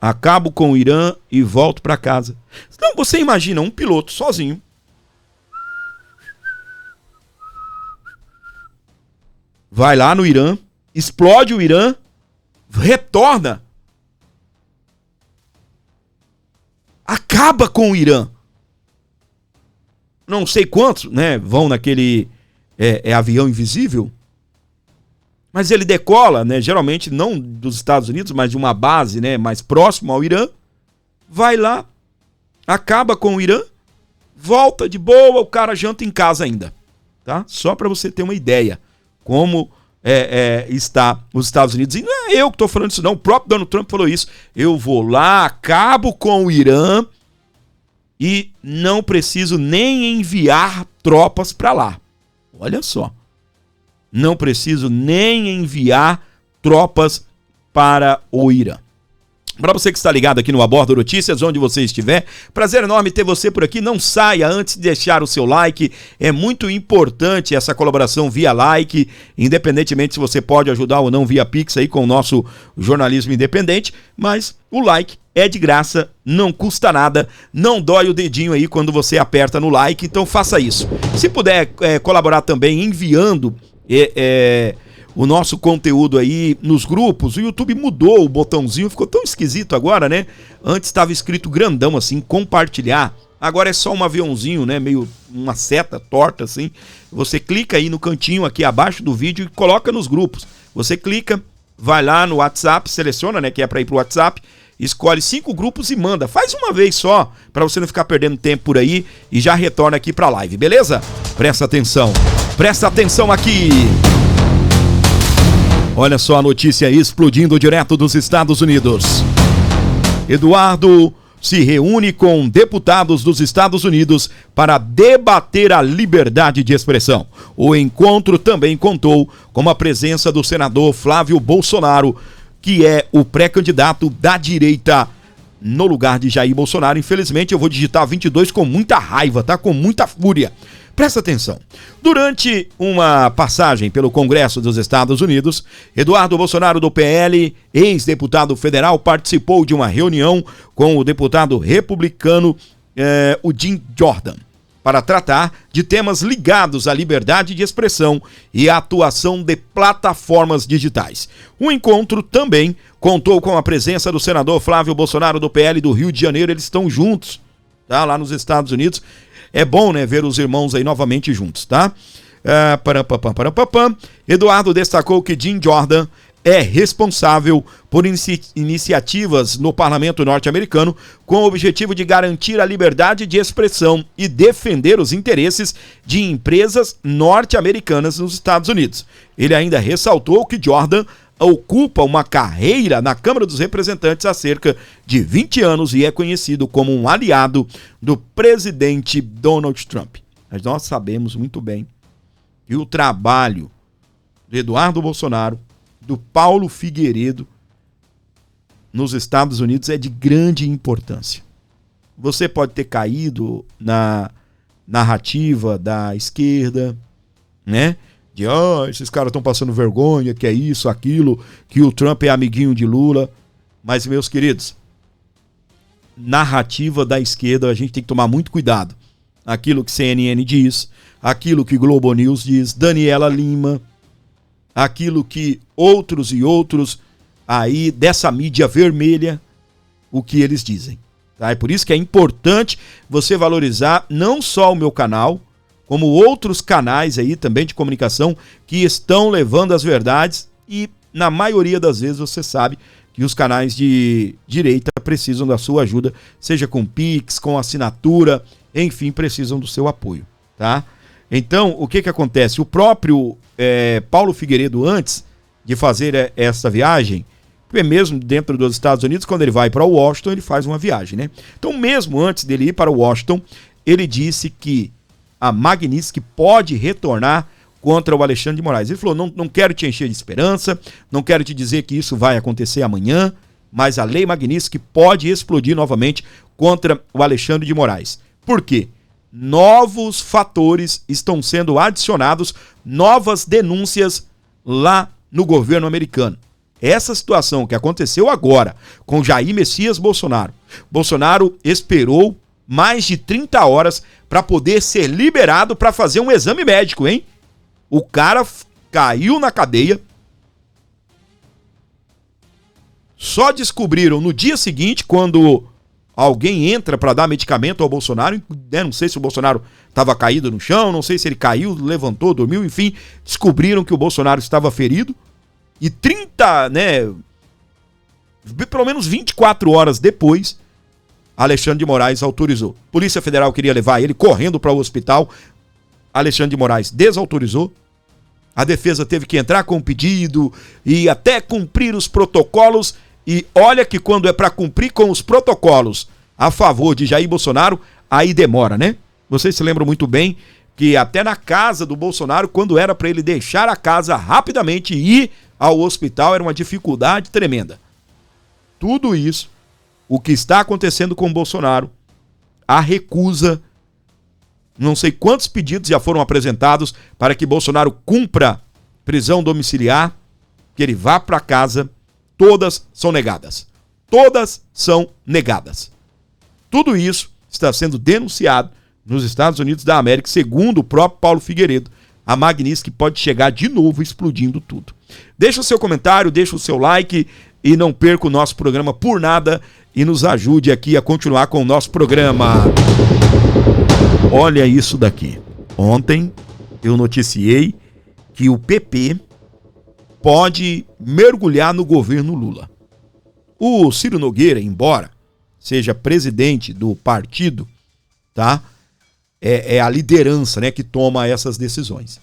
acabo com o Irã e volto para casa. Então você imagina um piloto sozinho, vai lá no Irã, explode o Irã, retorna, acaba com o Irã. não sei quantos, né, vão naquele avião invisível, mas ele decola, né, geralmente não dos Estados Unidos, mas de uma base, né, mais próximo ao Irã, vai lá, acaba com o Irã, volta de boa, o cara janta em casa ainda, tá? Só para você ter uma ideia como está os Estados Unidos. E não é eu que estou falando isso não, o próprio Donald Trump falou isso. Eu vou lá, acabo com o Irã e não preciso nem enviar tropas para lá. Olha só, não preciso nem enviar tropas para o Irã. Para você que está ligado aqui no Abordo Notícias, onde você estiver, prazer enorme ter você por aqui. Não saia antes de deixar o seu like, é muito importante essa colaboração via like, independentemente se você pode ajudar ou não via Pix aí com o nosso jornalismo independente, mas o like é de graça, não custa nada, não dói o dedinho aí quando você aperta no like, então faça isso. Se puder colaborar também enviando o nosso conteúdo aí nos grupos, o YouTube mudou o botãozinho, ficou tão esquisito agora, né? Antes estava escrito grandão assim, compartilhar, agora é só um aviãozinho, né? Meio uma seta torta assim, você clica aí no cantinho aqui abaixo do vídeo e coloca nos grupos. Você clica, vai lá no WhatsApp, seleciona, né, que é para ir pro WhatsApp, escolhe 5 grupos e manda. Faz uma vez só, para você não ficar perdendo tempo por aí e já retorna aqui pra live, beleza? Presta atenção aqui. Olha só a notícia explodindo direto dos Estados Unidos. Eduardo se reúne com deputados dos Estados Unidos para debater a liberdade de expressão. O encontro também contou com a presença do senador Flávio Bolsonaro, que é o pré-candidato da direita no lugar de Jair Bolsonaro. Infelizmente eu vou digitar 22 com muita raiva, tá? Com muita fúria. Presta atenção. Durante uma passagem pelo Congresso dos Estados Unidos, Eduardo Bolsonaro do PL, ex-deputado federal, participou de uma reunião com o deputado republicano, o Jim Jordan, para tratar de temas ligados à liberdade de expressão e à atuação de plataformas digitais. O encontro também contou com a presença do senador Flávio Bolsonaro do PL do Rio de Janeiro. Eles estão juntos, tá? Lá nos Estados Unidos. É bom, né, ver os irmãos aí novamente juntos, tá? Eduardo destacou que Jim Jordan é responsável por iniciativas no parlamento norte-americano com o objetivo de garantir a liberdade de expressão e defender os interesses de empresas norte-americanas nos Estados Unidos. Ele ainda ressaltou que Jordan ocupa uma carreira na Câmara dos Representantes há cerca de 20 anos e é conhecido como um aliado do presidente Donald Trump. Mas nós sabemos muito bem que o trabalho de Eduardo Bolsonaro, do Paulo Figueiredo, nos Estados Unidos é de grande importância. Você pode ter caído na narrativa da esquerda, né? De, esses caras estão passando vergonha, que é isso, aquilo, que o Trump é amiguinho de Lula. Mas, meus queridos, narrativa da esquerda, a gente tem que tomar muito cuidado. Aquilo que CNN diz, aquilo que Globo News diz, Daniela Lima, aquilo que outros e outros aí dessa mídia vermelha, o que eles dizem. Tá? É por isso que é importante você valorizar não só o meu canal, como outros canais aí também de comunicação que estão levando as verdades e na maioria das vezes você sabe que os canais de direita precisam da sua ajuda, seja com Pix, com assinatura, enfim, precisam do seu apoio, tá? Então, o que acontece? O próprio Paulo Figueiredo, antes de fazer essa viagem, mesmo dentro dos Estados Unidos, quando ele vai para Washington, ele faz uma viagem, né? Então, mesmo antes dele ir para Washington, ele disse que a Magnitsky pode retornar contra o Alexandre de Moraes. Ele falou, não quero te encher de esperança, não quero te dizer que isso vai acontecer amanhã, mas a lei Magnitsky pode explodir novamente contra o Alexandre de Moraes. Por quê? Novos fatores estão sendo adicionados, novas denúncias lá no governo americano. Essa situação que aconteceu agora com Jair Messias Bolsonaro. Bolsonaro esperou mais de 30 horas para poder ser liberado para fazer um exame médico, hein? O cara caiu na cadeia. Só descobriram no dia seguinte, quando alguém entra para dar medicamento ao Bolsonaro, né? Não sei se o Bolsonaro estava caído no chão, não sei se ele caiu, levantou, dormiu, enfim, descobriram que o Bolsonaro estava ferido e 30, né, pelo menos 24 horas depois, Alexandre de Moraes autorizou. Polícia Federal queria levar ele correndo para o hospital, Alexandre de Moraes desautorizou, a defesa teve que entrar com o pedido e até cumprir os protocolos. E olha que quando é para cumprir com os protocolos a favor de Jair Bolsonaro, aí demora, né? Vocês se lembram muito bem que até na casa do Bolsonaro, quando era para ele deixar a casa rapidamente e ir ao hospital, era uma dificuldade tremenda. Tudo isso, o que está acontecendo com o Bolsonaro, a recusa, não sei quantos pedidos já foram apresentados para que Bolsonaro cumpra prisão domiciliar, que ele vá para casa, todas são negadas. Todas são negadas. Tudo isso está sendo denunciado nos Estados Unidos da América, segundo o próprio Paulo Figueiredo, a Magnitsky pode chegar de novo explodindo tudo. Deixa o seu comentário, deixa o seu like e não perca o nosso programa por nada e nos ajude aqui a continuar com o nosso programa. Olha isso daqui. Ontem eu noticiei que o PP pode mergulhar no governo Lula. O Ciro Nogueira, embora seja presidente do partido, tá? É a liderança, né, que toma essas decisões.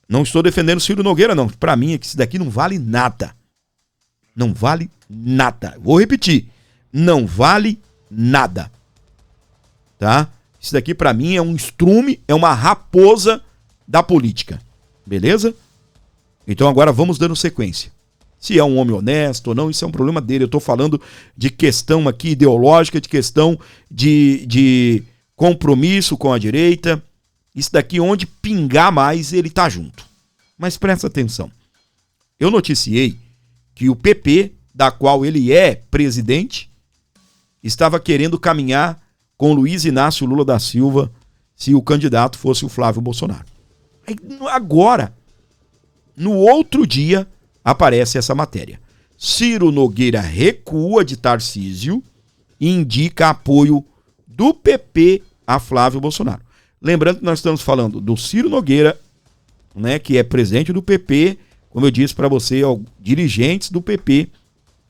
Não estou defendendo o Ciro Nogueira, não. Para mim é que isso daqui não vale nada. Não vale nada. Vou repetir. Não vale nada. Tá? Isso daqui para mim é um estrume, é uma raposa da política. Beleza? Então agora vamos dando sequência. Se é um homem honesto ou não, isso é um problema dele. Eu estou falando de questão aqui ideológica, de questão de compromisso com a direita. Isso daqui, onde pingar mais, ele tá junto. Mas presta atenção. Eu noticiei que o PP, da qual ele é presidente, estava querendo caminhar com Luiz Inácio Lula da Silva se o candidato fosse o Flávio Bolsonaro. Aí, agora, no outro dia, aparece essa matéria. Ciro Nogueira recua de Tarcísio e indica apoio do PP a Flávio Bolsonaro. Lembrando que nós estamos falando do Ciro Nogueira, né, que é presidente do PP. Como eu disse para você, dirigentes do PP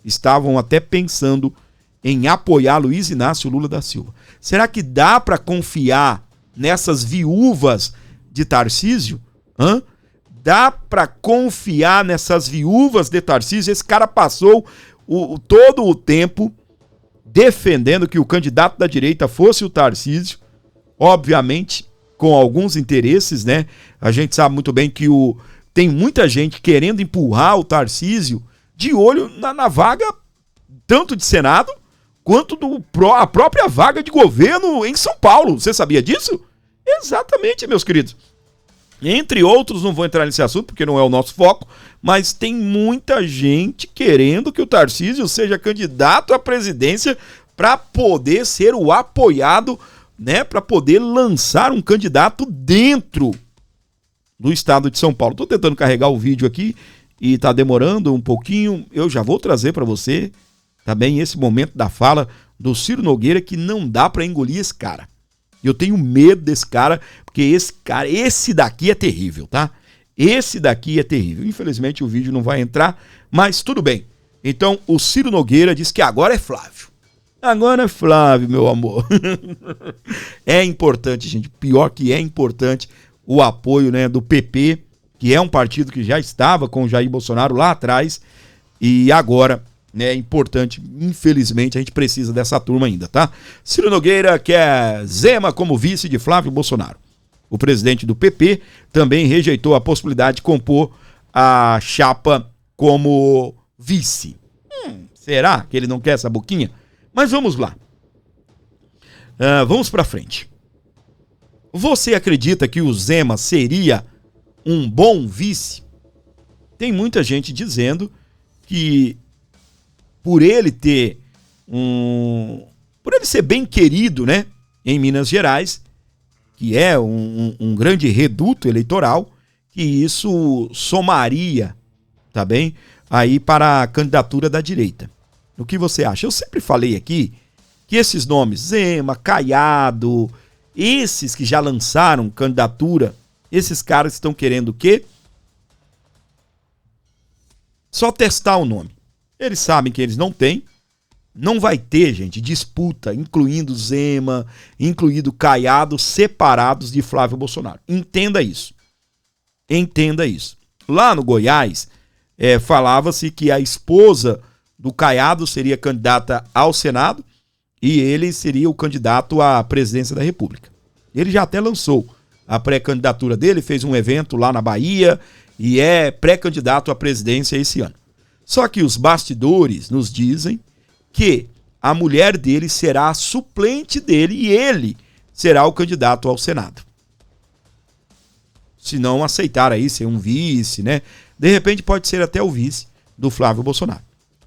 estavam até pensando em apoiar Luiz Inácio Lula da Silva. Será que dá para confiar nessas viúvas de Tarcísio? Dá para confiar nessas viúvas de Tarcísio? Esse cara passou todo o tempo defendendo que o candidato da direita fosse o Tarcísio, obviamente com alguns interesses, né? A gente sabe muito bem que tem muita gente querendo empurrar o Tarcísio de olho na vaga tanto de Senado quanto a própria vaga de governo em São Paulo. Você sabia disso? Exatamente, meus queridos. Entre outros, não vou entrar nesse assunto porque não é o nosso foco, mas tem muita gente querendo que o Tarcísio seja candidato à presidência para poder ser o apoiado, né, para poder lançar um candidato dentro do estado de São Paulo. Estou tentando carregar o vídeo aqui e está demorando um pouquinho. Eu já vou trazer para você também esse momento da fala do Ciro Nogueira, que não dá para engolir esse cara. Eu tenho medo desse cara, porque esse daqui é terrível, tá? Esse daqui é terrível. Infelizmente o vídeo não vai entrar, mas tudo bem. Então o Ciro Nogueira diz que agora é Flávio. Agora é Flávio, meu amor. É importante, gente. Pior que é importante o apoio, né, do PP, que é um partido que já estava com o Jair Bolsonaro lá atrás. E agora, né, é importante. Infelizmente, a gente precisa dessa turma ainda, tá? Ciro Nogueira quer Zema como vice de Flávio Bolsonaro. O presidente do PP também rejeitou a possibilidade de compor a chapa como vice. Será que ele não quer essa boquinha? Mas vamos lá. Vamos pra frente. Você acredita que o Zema seria um bom vice? Tem muita gente dizendo que por ele por ele ser bem querido, né, em Minas Gerais, que é um grande reduto eleitoral, que isso somaria, tá bem, aí para a candidatura da direita. O que você acha? Eu sempre falei aqui que esses nomes, Zema, Caiado, esses que já lançaram candidatura, esses caras estão querendo o quê? Só testar o nome. Eles sabem que eles não têm. Não vai ter, gente, disputa, incluindo Zema, incluindo Caiado, separados de Flávio Bolsonaro. Entenda isso. Entenda isso. Lá no Goiás, falava-se que a esposa do Caiado seria candidata ao Senado e ele seria o candidato à presidência da República. Ele já até lançou a pré-candidatura dele, fez um evento lá na Bahia e é pré-candidato à presidência esse ano. Só que os bastidores nos dizem que a mulher dele será a suplente dele e ele será o candidato ao Senado. Se não aceitar aí ser um vice, né? De repente pode ser até o vice do Flávio Bolsonaro.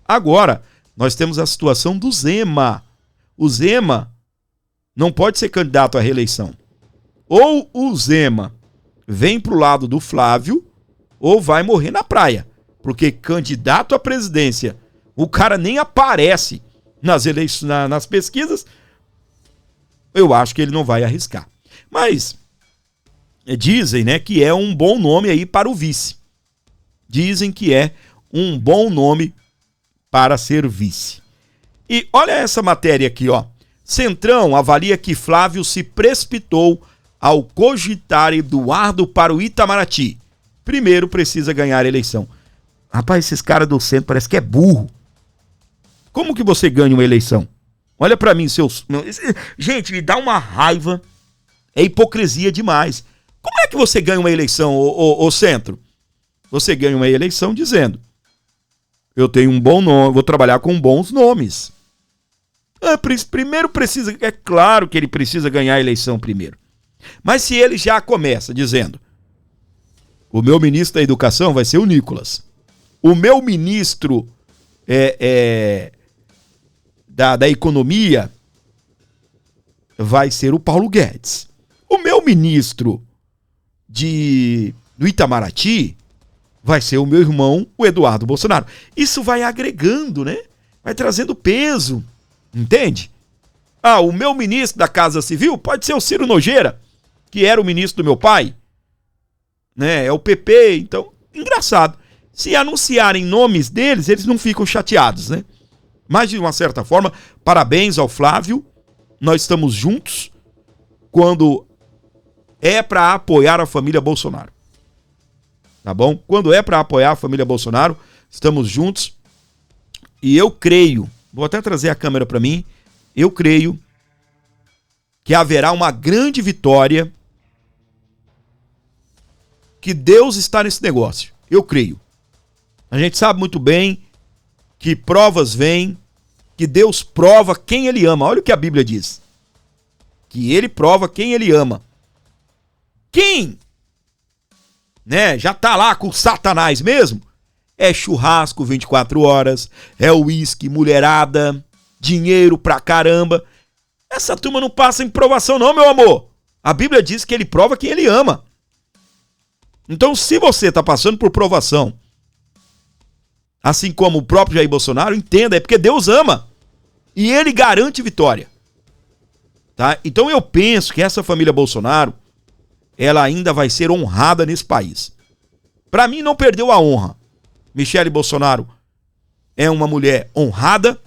Agora, nós temos a situação do Zema. O Zema não pode ser candidato à reeleição. Ou o Zema vem pro lado do Flávio, ou vai morrer na praia. Porque candidato à presidência, o cara nem aparece nas eleições, nas pesquisas, eu acho que ele não vai arriscar. Mas dizem, né, que é um bom nome aí para o vice. Dizem que é um bom nome para ser vice. E olha essa matéria aqui, ó. Centrão avalia que Flávio se precipitou ao cogitar Eduardo para o Itamaraty. Primeiro precisa ganhar a eleição. Rapaz, esses caras do centro parece que é burro. Como que você ganha uma eleição? Olha pra mim, seus... Gente, me dá uma raiva. É hipocrisia demais. Como é que você ganha uma eleição, ô centro? Você ganha uma eleição dizendo: eu tenho um bom nome, vou trabalhar com bons nomes. Primeiro precisa... É claro que ele precisa ganhar a eleição primeiro. Mas se ele já começa dizendo: o meu ministro da Educação vai ser o Nicolas. O meu ministro da Economia vai ser o Paulo Guedes. O meu ministro do Itamaraty vai ser o meu irmão, o Eduardo Bolsonaro. Isso vai agregando, né? Vai trazendo peso, entende? O meu ministro da Casa Civil pode ser o Ciro Nogueira, que era o ministro do meu pai, né? É o PP, então, engraçado. Se anunciarem nomes deles, eles não ficam chateados, né? Mas, de uma certa forma, parabéns ao Flávio. Nós estamos juntos quando é para apoiar a família Bolsonaro. Tá bom? Quando é para apoiar a família Bolsonaro, estamos juntos. E eu creio, vou até trazer a câmera para mim, eu creio que haverá uma grande vitória, que Deus está nesse negócio. Eu creio. A gente sabe muito bem que provas vêm, que Deus prova quem ele ama. Olha o que a Bíblia diz. Que ele prova quem ele ama. Quem, né, já tá lá com Satanás mesmo, é churrasco 24 horas, é uísque, mulherada, dinheiro pra caramba. Essa turma não passa em provação não, meu amor. A Bíblia diz que ele prova quem ele ama. Então, se você tá passando por provação, assim como o próprio Jair Bolsonaro, entenda, é porque Deus ama. E ele garante vitória. Tá? Então eu penso que essa família Bolsonaro, ela ainda vai ser honrada nesse país. Para mim não perdeu a honra. Michele Bolsonaro é uma mulher honrada.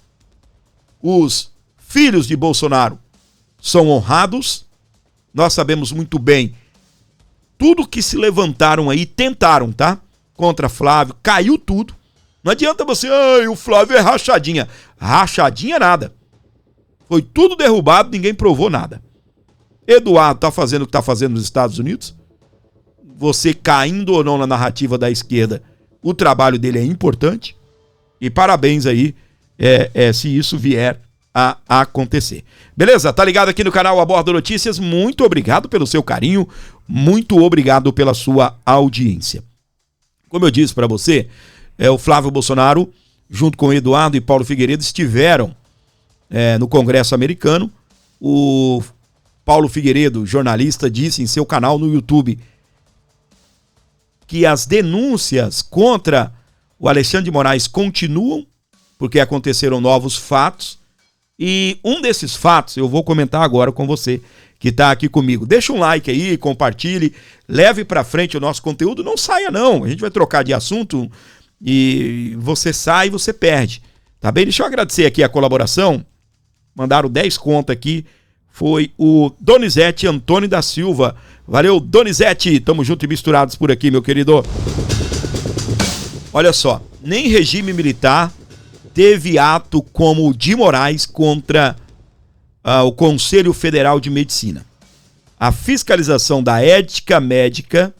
Os filhos de Bolsonaro são honrados. Nós sabemos muito bem tudo que se levantaram aí, tentaram, tá? Contra Flávio, caiu tudo. Não adianta você, o Flávio é rachadinha. Rachadinha nada. Foi tudo derrubado, ninguém provou nada. Eduardo tá fazendo o que tá fazendo nos Estados Unidos. Você caindo ou não na narrativa da esquerda, o trabalho dele é importante. E parabéns aí, se isso vier a acontecer. Beleza? Tá ligado aqui no canal Abordo Notícias? Muito obrigado pelo seu carinho, muito obrigado pela sua audiência. Como eu disse para você, o Flávio Bolsonaro, junto com o Eduardo e Paulo Figueiredo, estiveram no Congresso americano. O Paulo Figueiredo, jornalista, disse em seu canal no YouTube que as denúncias contra o Alexandre de Moraes continuam, porque aconteceram novos fatos E um desses fatos eu vou comentar agora com você que está aqui comigo. Deixa um like aí, compartilhe, leve para frente o nosso conteúdo, não saia não. A gente vai trocar de assunto e você sai e você perde. Tá bem? Deixa eu agradecer aqui a colaboração. Mandaram 10 conto aqui. Foi o Donizete Antônio da Silva. Valeu, Donizete. Tamo junto e misturados por aqui, meu querido. Olha só, nem regime militar teve ato como o de Moraes contra o Conselho Federal de Medicina. A fiscalização da ética médica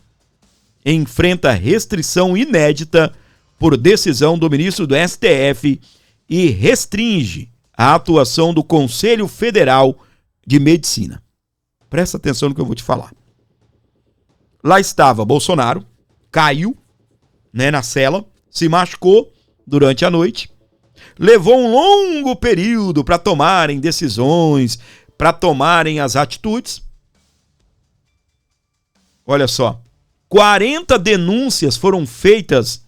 enfrenta restrição inédita por decisão do ministro do STF e restringe a atuação do Conselho Federal de Medicina. Presta atenção no que eu vou te falar. Lá estava Bolsonaro, caiu, né, na cela, se machucou durante a noite, levou um longo período para tomarem decisões, para tomarem as atitudes. Olha só, 40 denúncias foram feitas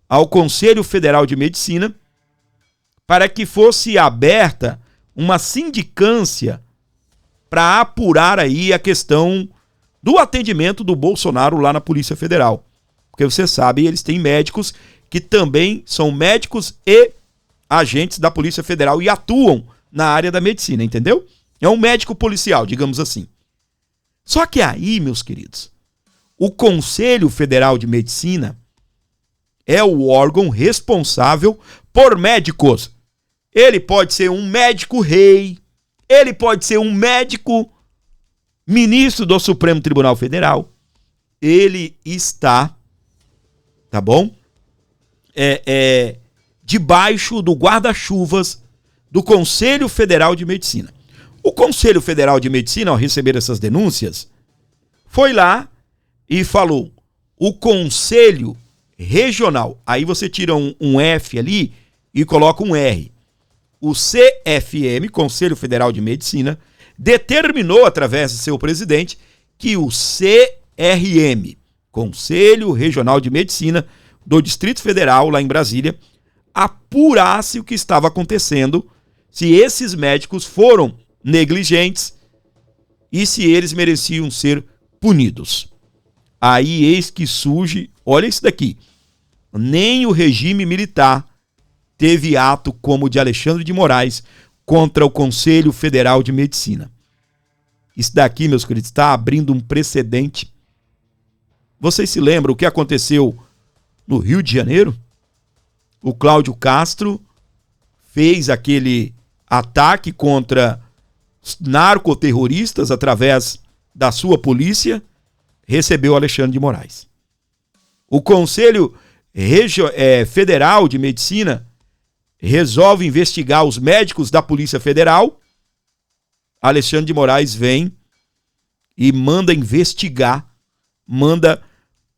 ao Conselho Federal de Medicina para que fosse aberta uma sindicância para apurar aí a questão do atendimento do Bolsonaro lá na Polícia Federal. Porque você sabe, eles têm médicos que também são médicos e agentes da Polícia Federal e atuam na área da medicina, entendeu? É um médico policial, digamos assim. Só que aí, meus queridos, o Conselho Federal de Medicina é o órgão responsável por médicos. Ele pode ser um médico rei, ele pode ser um médico ministro do Supremo Tribunal Federal. Ele está, tá bom? Debaixo do guarda-chuvas do Conselho Federal de Medicina. O Conselho Federal de Medicina, ao receber essas denúncias, foi lá e falou: o Conselho Regional, aí você tira um F ali e coloca um R. O CFM, Conselho Federal de Medicina, determinou, através de seu presidente, que o CRM, Conselho Regional de Medicina do Distrito Federal, lá em Brasília, apurasse o que estava acontecendo, se esses médicos foram negligentes e se eles mereciam ser punidos. Aí eis que surge, olha isso daqui, nem o regime militar teve ato como o de Alexandre de Moraes contra o Conselho Federal de Medicina. Isso daqui, meus queridos, está abrindo um precedente. Vocês se lembram o que aconteceu no Rio de Janeiro? O Cláudio Castro fez aquele ataque contra narcoterroristas através da sua polícia, recebeu Alexandre de Moraes. O Conselho Federal de Medicina resolve investigar os médicos da Polícia Federal. Alexandre de Moraes vem e manda investigar, manda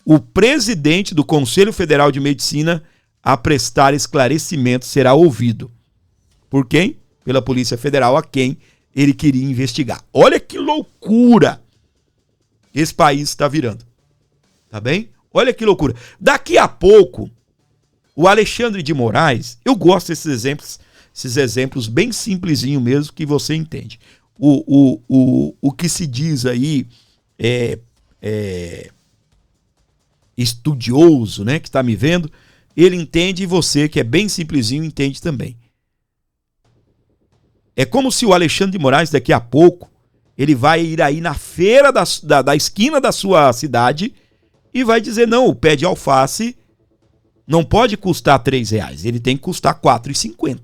o presidente do Conselho Federal de Medicina a prestar esclarecimento, será ouvido. Por quem? Pela Polícia Federal, a quem ele queria investigar. Olha que loucura esse país está virando. Tá bem? Olha que loucura. Daqui a pouco, o Alexandre de Moraes, eu gosto desses exemplos bem simplesinho mesmo, que você entende. O que se diz aí estudioso, né, que está me vendo, ele entende, e você que é bem simplesinho entende também. É como se o Alexandre de Moraes daqui a pouco, ele vai ir aí na feira da esquina da sua cidade e vai dizer: não, o pé de alface não pode custar R$3, ele tem que custar R$4,50.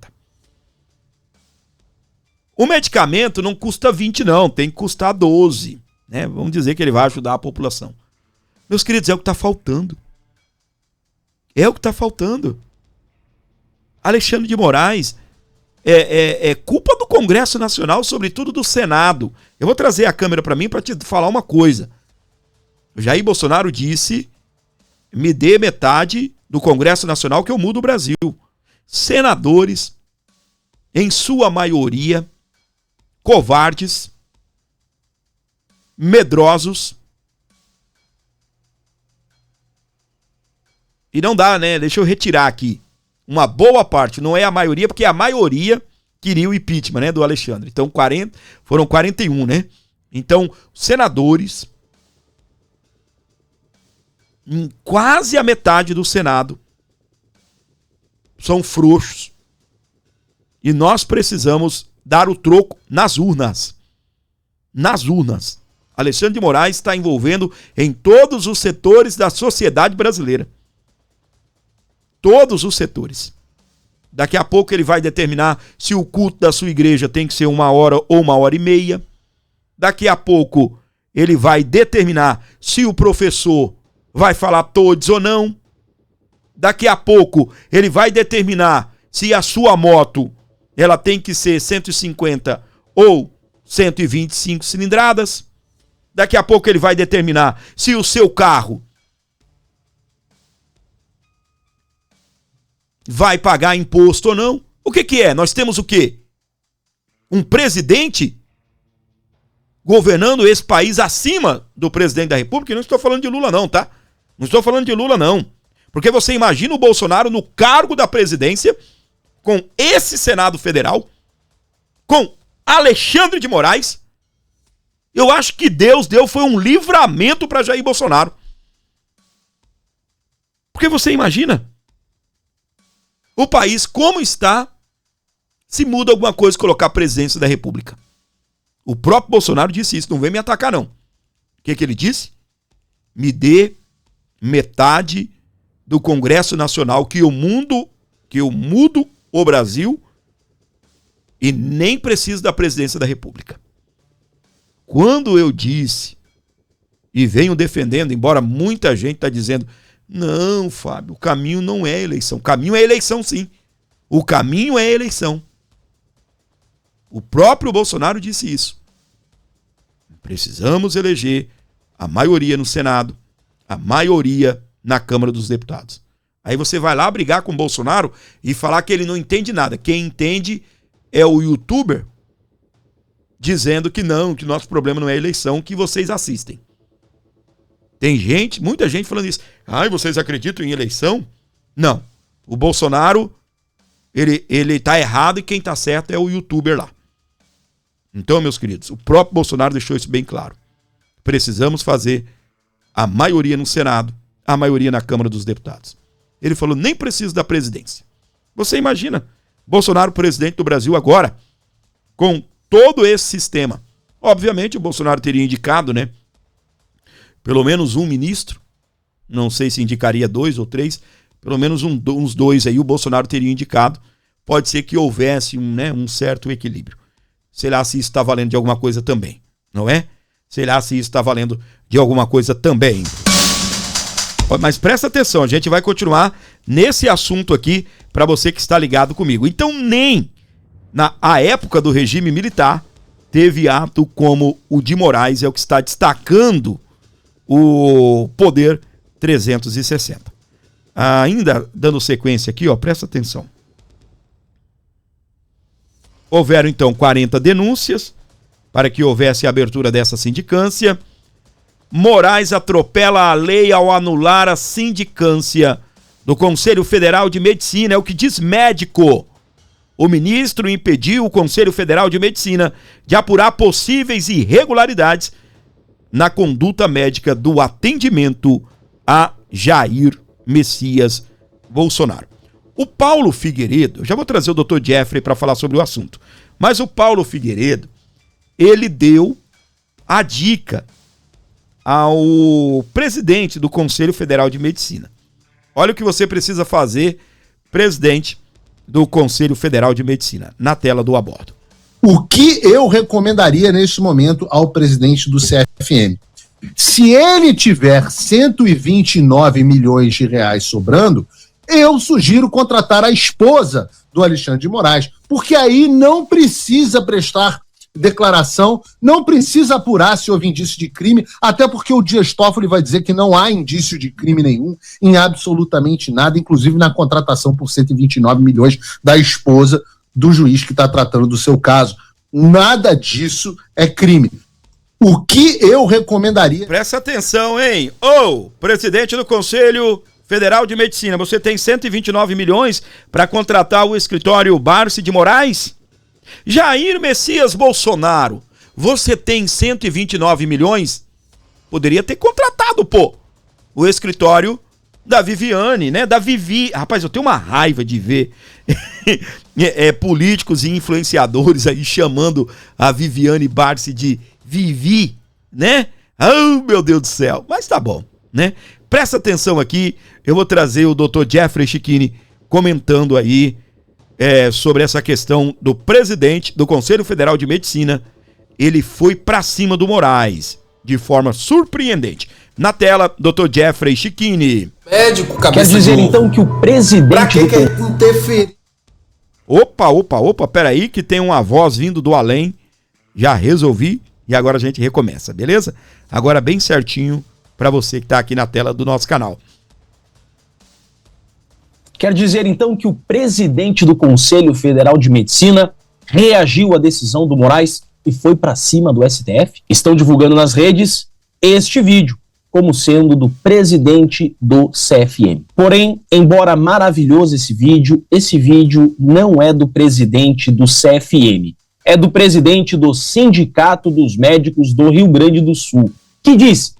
O medicamento não custa 20 não, tem que custar 12, né? Vamos dizer que ele vai ajudar a população. Meus queridos, é o que está faltando. É o que está faltando. Alexandre de Moraes é culpa do Congresso Nacional, sobretudo do Senado. Eu vou trazer a câmera para mim para te falar uma coisa. O Jair Bolsonaro disse: me dê metade do Congresso Nacional que eu mudo o Brasil. Senadores, em sua maioria, covardes, medrosos. E não dá, né? Deixa eu retirar aqui. Uma boa parte, não é a maioria, porque é a maioria queria o impeachment, né, do Alexandre. Então, foram 41, né? Então, senadores, em quase a metade do Senado, são frouxos. E nós precisamos dar o troco nas urnas. Nas urnas. Alexandre de Moraes está envolvendo em todos os setores da sociedade brasileira. Todos os setores. Daqui a pouco ele vai determinar se o culto da sua igreja tem que ser 1 hora ou 1h30. Daqui a pouco ele vai determinar se o professor vai falar todos ou não. Daqui a pouco ele vai determinar se a sua moto ela tem que ser 150 ou 125 cilindradas. Daqui a pouco ele vai determinar se o seu carro vai pagar imposto ou não. O que é? Nós temos o quê? Um presidente governando esse país acima do presidente da República. E não estou falando de Lula não, tá? Não estou falando de Lula não. Porque você imagina o Bolsonaro no cargo da presidência, com esse Senado Federal, com Alexandre de Moraes. Eu acho que Deus foi um livramento para Jair Bolsonaro. Porque você imagina o país como está se muda alguma coisa colocar a presidência da República. O próprio Bolsonaro disse isso, não vem me atacar não. O que ele disse? Me dê metade do Congresso Nacional que eu mudo o Brasil e nem preciso da presidência da República. Quando eu disse e venho defendendo, embora muita gente está dizendo, não, Fábio, o caminho não é eleição. O caminho é eleição, sim. O caminho é eleição. O próprio Bolsonaro disse isso. Precisamos eleger a maioria no Senado, a maioria na Câmara dos Deputados. Aí você vai lá brigar com o Bolsonaro e falar que ele não entende nada. Quem entende é o youtuber dizendo que não, que nosso problema não é a eleição, que vocês assistem. Tem gente, muita gente falando isso. Ai, vocês acreditam em eleição? Não. O Bolsonaro, ele tá errado e quem tá certo é o youtuber lá. Então, meus queridos, o próprio Bolsonaro deixou isso bem claro. Precisamos fazer a maioria no Senado, a maioria na Câmara dos Deputados. Ele falou, nem preciso da presidência. Você imagina, Bolsonaro presidente do Brasil agora, com todo esse sistema. Obviamente, o Bolsonaro teria indicado, né? Pelo menos um ministro, não sei se indicaria 2 ou 3, pelo menos uns 2 aí o Bolsonaro teria indicado. Pode ser que houvesse um certo equilíbrio. Sei lá se isso está valendo de alguma coisa também, não é? Sei lá se isso está valendo de alguma coisa também. Mas presta atenção, a gente vai continuar nesse assunto aqui para você que está ligado comigo. Então nem na época do regime militar teve ato como o de Moraes, é o que está destacando o Poder 360. Ainda dando sequência aqui, presta atenção. Houveram então 40 denúncias para que houvesse a abertura dessa sindicância. Moraes atropela a lei ao anular a sindicância do Conselho Federal de Medicina, é o que diz médico. O ministro impediu o Conselho Federal de Medicina de apurar possíveis irregularidades na conduta médica do atendimento a Jair Messias Bolsonaro. O Paulo Figueiredo, eu já vou trazer o Dr. Jeffrey para falar sobre o assunto, mas o Paulo Figueiredo, ele deu a dica ao presidente do Conselho Federal de Medicina. Olha o que você precisa fazer, presidente do Conselho Federal de Medicina, na tela do abordo. O que eu recomendaria neste momento ao presidente do CFM? Se ele tiver 129 milhões de reais sobrando, eu sugiro contratar a esposa do Alexandre de Moraes, porque aí não precisa prestar declaração, não precisa apurar se houve indício de crime, até porque o Dias Toffoli vai dizer que não há indício de crime nenhum em absolutamente nada, inclusive na contratação por 129 milhões da esposa do juiz que está tratando do seu caso. Nada disso é crime. O que eu recomendaria... Presta atenção, hein? Presidente do Conselho Federal de Medicina, você tem 129 milhões para contratar o escritório Barsi de Moraes? Jair Messias Bolsonaro, você tem 129 milhões? Poderia ter contratado, pô, o escritório da Viviane, né? Da Vivi. Rapaz, eu tenho uma raiva de ver políticos e influenciadores aí chamando a Viviane Barsi de Vivi, né? Oh, meu Deus do céu. Mas tá bom, né? Presta atenção aqui, eu vou trazer o Dr. Jeffrey Chiquini comentando aí sobre essa questão do presidente do Conselho Federal de Medicina. Ele foi pra cima do Moraes de forma surpreendente. Na tela, Dr. Jeffrey Chiquini. Médico, cabeça. Quer dizer então que o presidente... Pra que interferir? Opa, peraí que tem uma voz vindo do além. Já resolvi e agora a gente recomeça, beleza? Agora bem certinho pra você que tá aqui na tela do nosso canal. Quer dizer então que o presidente do Conselho Federal de Medicina reagiu à decisão do Moraes e foi para cima do STF? Estão divulgando nas redes este vídeo como sendo do presidente do CFM. Porém, embora maravilhoso esse vídeo não é do presidente do CFM. É do presidente do Sindicato dos Médicos do Rio Grande do Sul, que diz: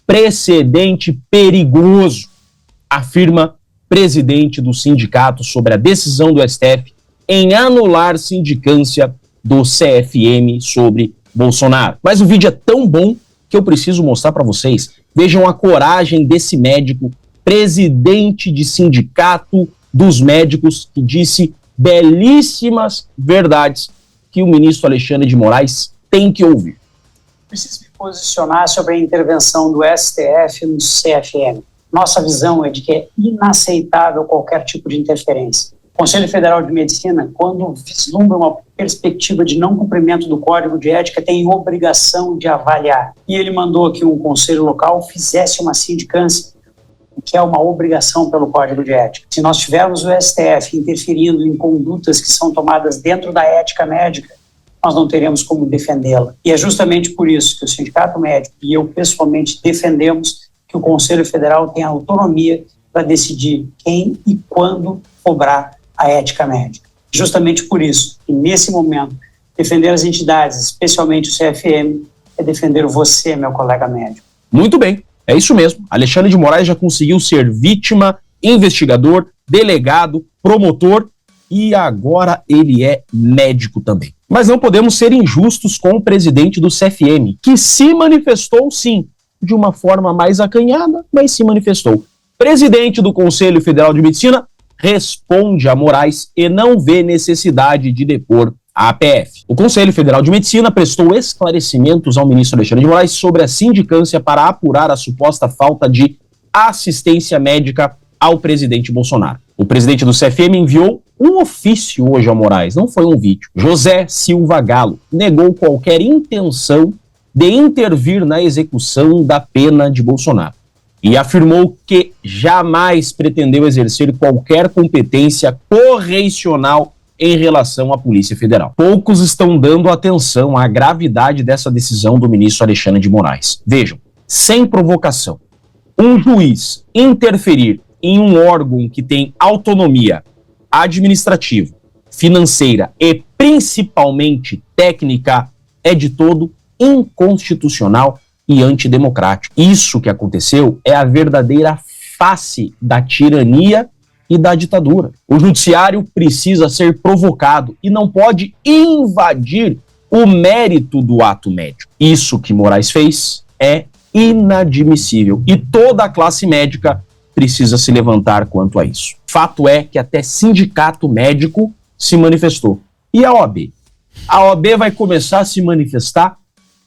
precedente perigoso, afirma presidente do sindicato sobre a decisão do STF em anular sindicância do CFM sobre Bolsonaro. Mas o vídeo é tão bom que eu preciso mostrar para vocês. Vejam a coragem desse médico, presidente de sindicato dos médicos, que disse belíssimas verdades que o ministro Alexandre de Moraes tem que ouvir. Preciso me posicionar sobre a intervenção do STF no CFM. Nossa visão é de que é inaceitável qualquer tipo de interferência. O Conselho Federal de Medicina, quando vislumbra uma perspectiva de não cumprimento do Código de Ética, tem obrigação de avaliar. E ele mandou que um conselho local fizesse uma sindicância, que é uma obrigação pelo Código de Ética. Se nós tivermos o STF interferindo em condutas que são tomadas dentro da ética médica, nós não teremos como defendê-la. E é justamente por isso que o Sindicato Médico e eu pessoalmente defendemos que o Conselho Federal tenha autonomia para decidir quem e quando cobrar a ética médica. Justamente por isso, que nesse momento, defender as entidades, especialmente o CFM, é defender você, meu colega médico. Muito bem, é isso mesmo. Alexandre de Moraes já conseguiu ser vítima, investigador, delegado, promotor e agora ele é médico também. Mas não podemos ser injustos com o presidente do CFM, que se manifestou sim, de uma forma mais acanhada, mas se manifestou. Presidente do Conselho Federal de Medicina responde a Moraes e não vê necessidade de depor a APF. O Conselho Federal de Medicina prestou esclarecimentos ao ministro Alexandre de Moraes sobre a sindicância para apurar a suposta falta de assistência médica ao presidente Bolsonaro. O presidente do CFM enviou um ofício hoje a Moraes, não foi um vídeo. José Silva Galo negou qualquer intenção de intervir na execução da pena de Bolsonaro e afirmou que jamais pretendeu exercer qualquer competência correicional em relação à Polícia Federal. Poucos estão dando atenção à gravidade dessa decisão do ministro Alexandre de Moraes. Vejam, sem provocação, um juiz interferir em um órgão que tem autonomia administrativa, financeira e principalmente técnica é de todo inconstitucional e antidemocrático. Isso que aconteceu é a verdadeira face da tirania e da ditadura. O judiciário precisa ser provocado e não pode invadir o mérito do ato médico. Isso que Moraes fez é inadmissível e toda a classe médica precisa se levantar quanto a isso. Fato é que até sindicato médico se manifestou. E a OAB? A OAB vai começar a se manifestar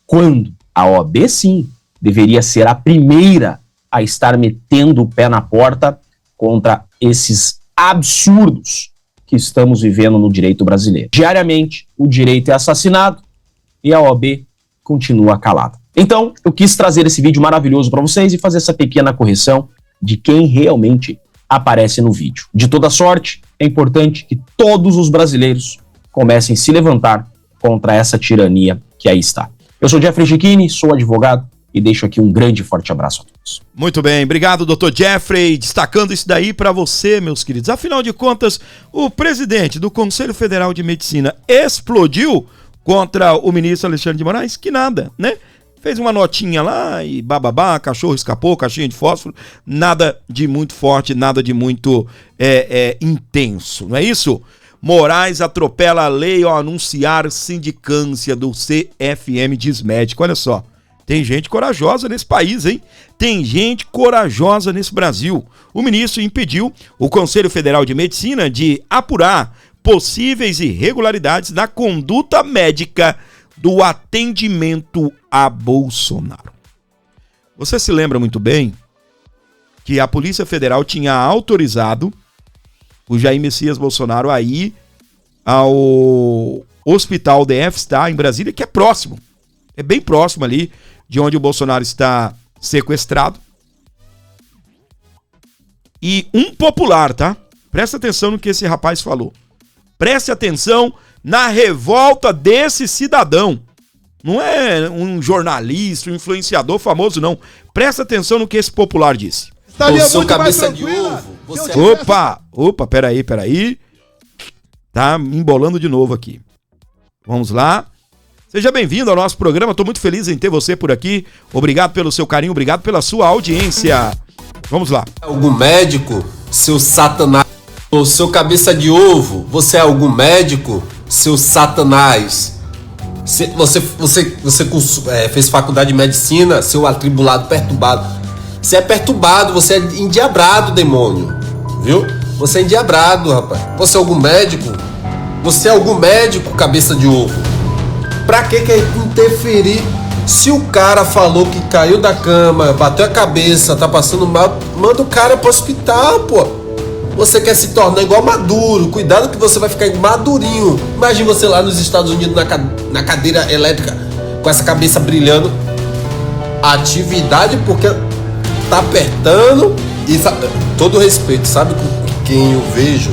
quando? A OAB, sim, deveria ser a primeira a estar metendo o pé na porta contra esses absurdos que estamos vivendo no direito brasileiro. Diariamente, o direito é assassinado e a OAB continua calada. Então, eu quis trazer esse vídeo maravilhoso para vocês e fazer essa pequena correção de quem realmente aparece no vídeo. De toda sorte, é importante que todos os brasileiros comecem a se levantar contra essa tirania que aí está. Eu sou Jeffrey Chiquini, sou advogado e deixo aqui um grande e forte abraço a todos. Muito bem, obrigado, Dr. Jeffrey, destacando isso daí para você, meus queridos. Afinal de contas, o presidente do Conselho Federal de Medicina explodiu contra o ministro Alexandre de Moraes? Que nada, né? Fez uma notinha lá e bababá, cachorro escapou, caixinha de fósforo, nada de muito forte, nada de muito intenso, não é isso? Moraes atropela a lei ao anunciar sindicância do CFM, diz médico. Olha só, tem gente corajosa nesse país, hein? Tem gente corajosa nesse Brasil. O ministro impediu o Conselho Federal de Medicina de apurar possíveis irregularidades na conduta médica do atendimento a Bolsonaro. Você se lembra muito bem que a Polícia Federal tinha autorizado o Jair Messias Bolsonaro a ir ao Hospital DF, tá, em Brasília, que é próximo. É bem próximo ali de onde o Bolsonaro está sequestrado. E um popular, tá? Presta atenção no que esse rapaz falou. Preste atenção na revolta desse cidadão. Não é um jornalista, um influenciador famoso, não. Presta atenção no que esse popular disse. Estaria muito cabeça de ovo. Opa, peraí. Tá me embolando de novo aqui. Vamos lá. Seja bem-vindo ao nosso programa. Estou muito feliz em ter você por aqui. Obrigado pelo seu carinho, obrigado pela sua audiência. Vamos lá. Algum médico, seu satanás, ou seu cabeça de ovo? Você é algum médico, seu satanás? Você fez faculdade de medicina, seu atribulado, perturbado. Você é perturbado, você é endiabrado, demônio. Viu? Você é endiabrado, rapaz. Você é algum médico? Você é algum médico, cabeça de ovo? Pra que interferir? Se o cara falou que caiu da cama, bateu a cabeça, tá passando mal, manda o cara pro hospital, pô. Você quer se tornar igual Maduro, cuidado que você vai ficar madurinho. Imagine você lá nos Estados Unidos na cadeira elétrica, com essa cabeça brilhando. Atividade porque tá apertando. E todo respeito, sabe com quem eu vejo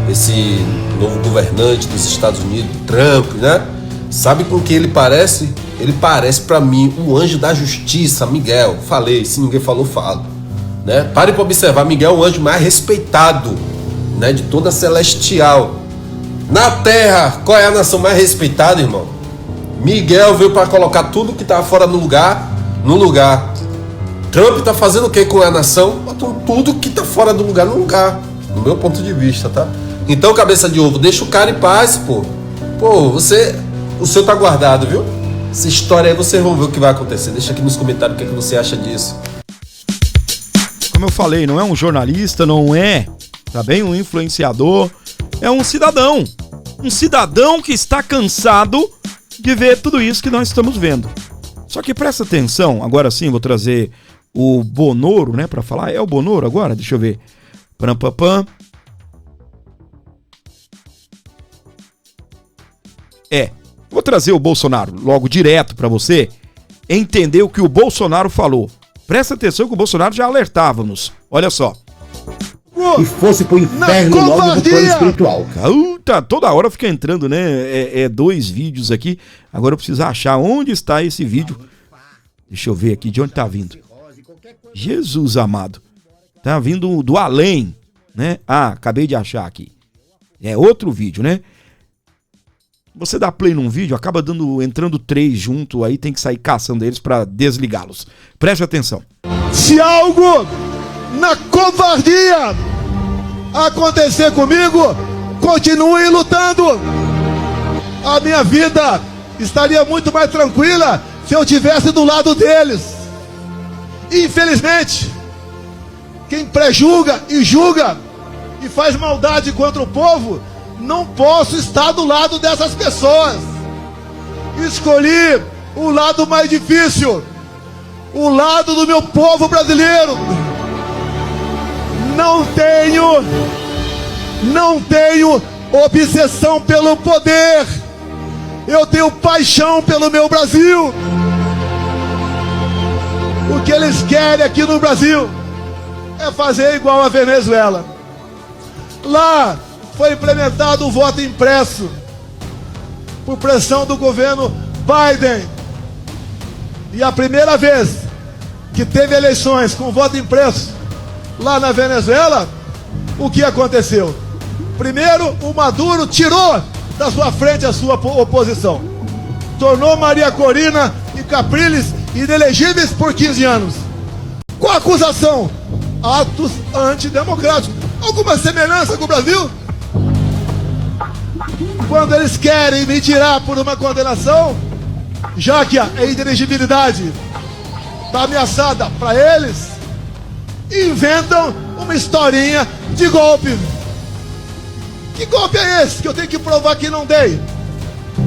esse novo governante dos Estados Unidos, Trump, né? Sabe com quem ele parece? Ele parece pra mim o anjo da justiça, Miguel. Falei, se ninguém falou, falo. Né? Pare para observar, Miguel é o anjo mais respeitado, né, de toda a celestial. Na terra, qual é a nação mais respeitada, irmão? Miguel veio para colocar tudo que estava fora no lugar. Trump tá fazendo o que com a nação? Botando tudo que tá fora do lugar no lugar, do meu ponto de vista, tá? Então, cabeça de ovo, deixa o cara em paz, pô. O seu tá guardado, viu? Essa história aí vocês vão ver o que vai acontecer. Deixa aqui nos comentários o que você acha disso. Como eu falei, não é um jornalista, não é, tá bem, um influenciador, é um cidadão que está cansado de ver tudo isso que nós estamos vendo. Só que presta atenção, agora sim vou trazer o Bonoro, né, para falar. É o Bonoro agora? Deixa eu ver. Vou trazer o Bolsonaro logo direto para você entender o que o Bolsonaro falou. Presta atenção que o Bolsonaro já alertava-nos. Olha só. E fosse pro inferno logo do plano espiritual. Toda hora fica entrando, né? Dois vídeos aqui. Agora eu preciso achar onde está esse vídeo. Deixa eu ver aqui de onde tá vindo. Jesus amado. Tá vindo do além, né? Acabei de achar aqui. É outro vídeo, né? Você dá play num vídeo, acaba entrando 3 junto, aí tem que sair caçando eles para desligá-los. Preste atenção. Se algo na covardia acontecer comigo, continue lutando. A minha vida estaria muito mais tranquila se eu estivesse do lado deles. Infelizmente, quem prejulga e julga e faz maldade contra o povo, não posso estar do lado dessas pessoas. Escolhi o lado mais difícil, o lado do meu povo brasileiro. Não tenho obsessão pelo poder. Eu tenho paixão pelo meu Brasil. O que eles querem aqui no Brasil é fazer igual a Venezuela. Lá foi implementado o voto impresso por pressão do governo Biden. E a primeira vez que teve eleições com voto impresso lá na Venezuela, o que aconteceu? Primeiro, o Maduro tirou da sua frente a sua oposição. Tornou Maria Corina e Capriles inelegíveis por 15 anos. Qual a acusação? Atos antidemocráticos. Alguma semelhança com o Brasil? Quando eles querem me tirar por uma condenação, já que a inelegibilidade está ameaçada para eles, inventam uma historinha de golpe. Que golpe é esse que eu tenho que provar que não dei?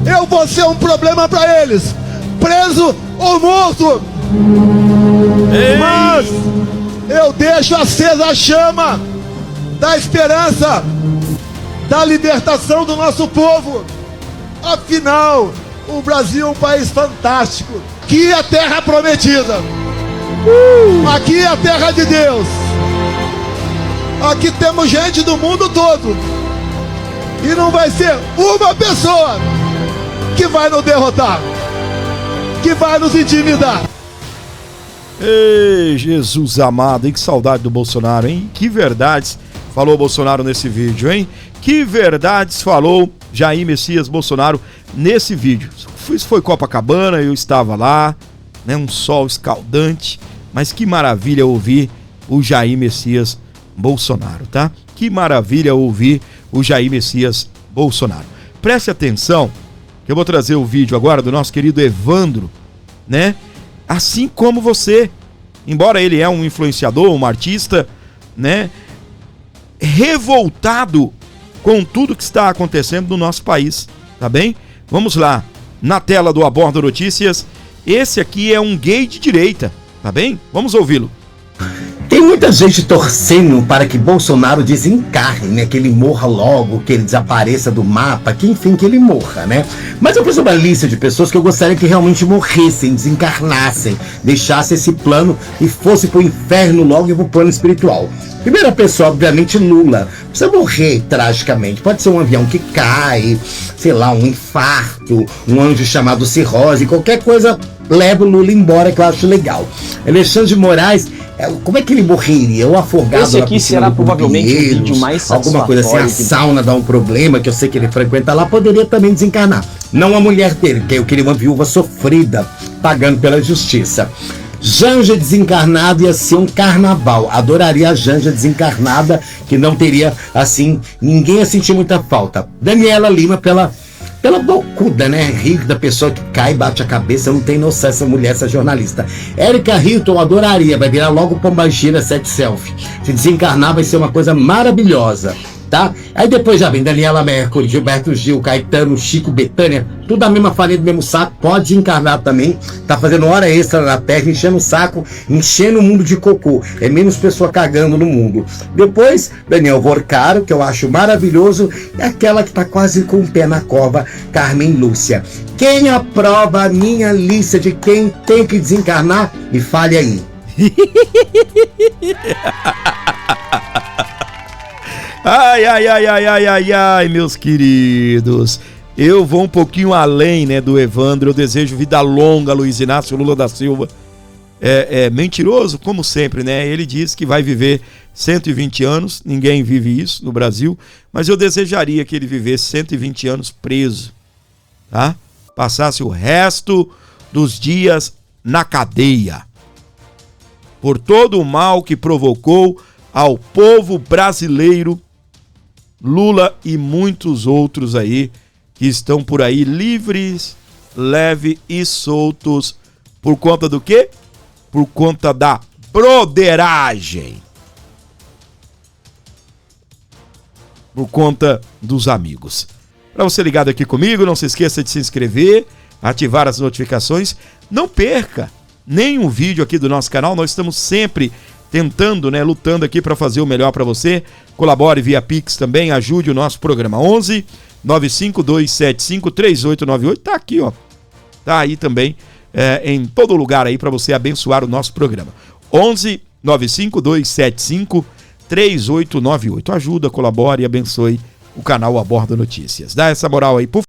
Eu vou ser um problema para eles, preso ou morto. Ei. Mas eu deixo acesa a chama da esperança, da libertação do nosso povo. Afinal, o Brasil é um país fantástico. Aqui é a terra prometida. Aqui é a terra de Deus. Aqui temos gente do mundo todo. E não vai ser uma pessoa que vai nos derrotar, que vai nos intimidar. Ei, Jesus amado, hein? Que saudade do Bolsonaro, hein? Que verdades falou o Bolsonaro nesse vídeo, hein? Que verdades falou Jair Messias Bolsonaro nesse vídeo. Isso foi Copacabana, eu estava lá, né? Um sol escaldante, mas que maravilha ouvir o Jair Messias Bolsonaro, tá? Que maravilha ouvir o Jair Messias Bolsonaro. Preste atenção, que eu vou trazer o vídeo agora do nosso querido Evandro, né? Assim como você, embora ele é um influenciador, um artista, né? Revoltado com tudo que está acontecendo no nosso país, tá bem? Vamos lá, na tela do Aborda Notícias, esse aqui é um gay de direita, tá bem? Vamos ouvi-lo. Tem muita gente torcendo para que Bolsonaro desencarne, né? Que ele morra logo, que ele desapareça do mapa, que enfim, que ele morra, né? Mas eu fiz uma lista de pessoas que eu gostaria que realmente morressem, desencarnassem, deixassem esse plano e fosse pro inferno logo e pro plano espiritual. Primeira pessoa, obviamente, Lula. Precisa morrer tragicamente. Pode ser um avião que cai, sei lá, um infarto, um anjo chamado cirrose, qualquer coisa leva o Lula embora, que eu acho legal. Alexandre de Moraes, como é que ele morreria? Ou afogado? Esse aqui será provavelmente o vídeo mais satisfatório. Alguma coisa assim, a sauna dá um problema, que eu sei que ele frequenta lá, poderia também desencarnar. Não a mulher dele, que eu queria uma viúva sofrida, pagando pela justiça. Janja desencarnada ia ser um carnaval. Adoraria a Janja desencarnada, que não teria, assim, ninguém ia sentir muita falta. Daniela Lima, pela bocuda, né? Rico da pessoa que cai e bate a cabeça, não tem noção essa mulher, essa jornalista. Érica Hilton, adoraria, vai virar logo Pombagira 7 selfie. Se desencarnar vai ser uma coisa maravilhosa, tá? Aí depois já vem Daniela Mercury, Gilberto Gil, Caetano, Chico, Bethânia, tudo a mesma farinha do mesmo saco, pode desencarnar também, tá fazendo hora extra na terra, enchendo o saco, enchendo o mundo de cocô, é menos pessoa cagando no mundo. Depois, Daniel Vorcaro, que eu acho maravilhoso, e aquela que tá quase com o pé na cova, Carmen Lúcia. Quem aprova a minha lista de quem tem que desencarnar? Me fale aí. Ai, meus queridos. Eu vou um pouquinho além, né, do Evandro. Eu desejo vida longa, Luiz Inácio Lula da Silva. É mentiroso, como sempre, né? Ele diz que vai viver 120 anos. Ninguém vive isso no Brasil. Mas eu desejaria que ele vivesse 120 anos preso, tá? Passasse o resto dos dias na cadeia. Por todo o mal que provocou ao povo brasileiro, Lula e muitos outros aí que estão por aí livres, leves e soltos por conta do quê? Por conta da broderagem. Por conta dos amigos. Para você ligado aqui comigo, não se esqueça de se inscrever, ativar as notificações. Não perca nenhum vídeo aqui do nosso canal. Nós estamos sempre tentando, né, lutando aqui para fazer o melhor para você. Colabore via Pix também, ajude o nosso programa. 11 95275 3898. Tá aqui, ó. Tá aí também em todo lugar aí para você abençoar o nosso programa. 11 95275 3898. Ajuda, colabore e abençoe o canal Aborda Notícias. Dá essa moral aí, por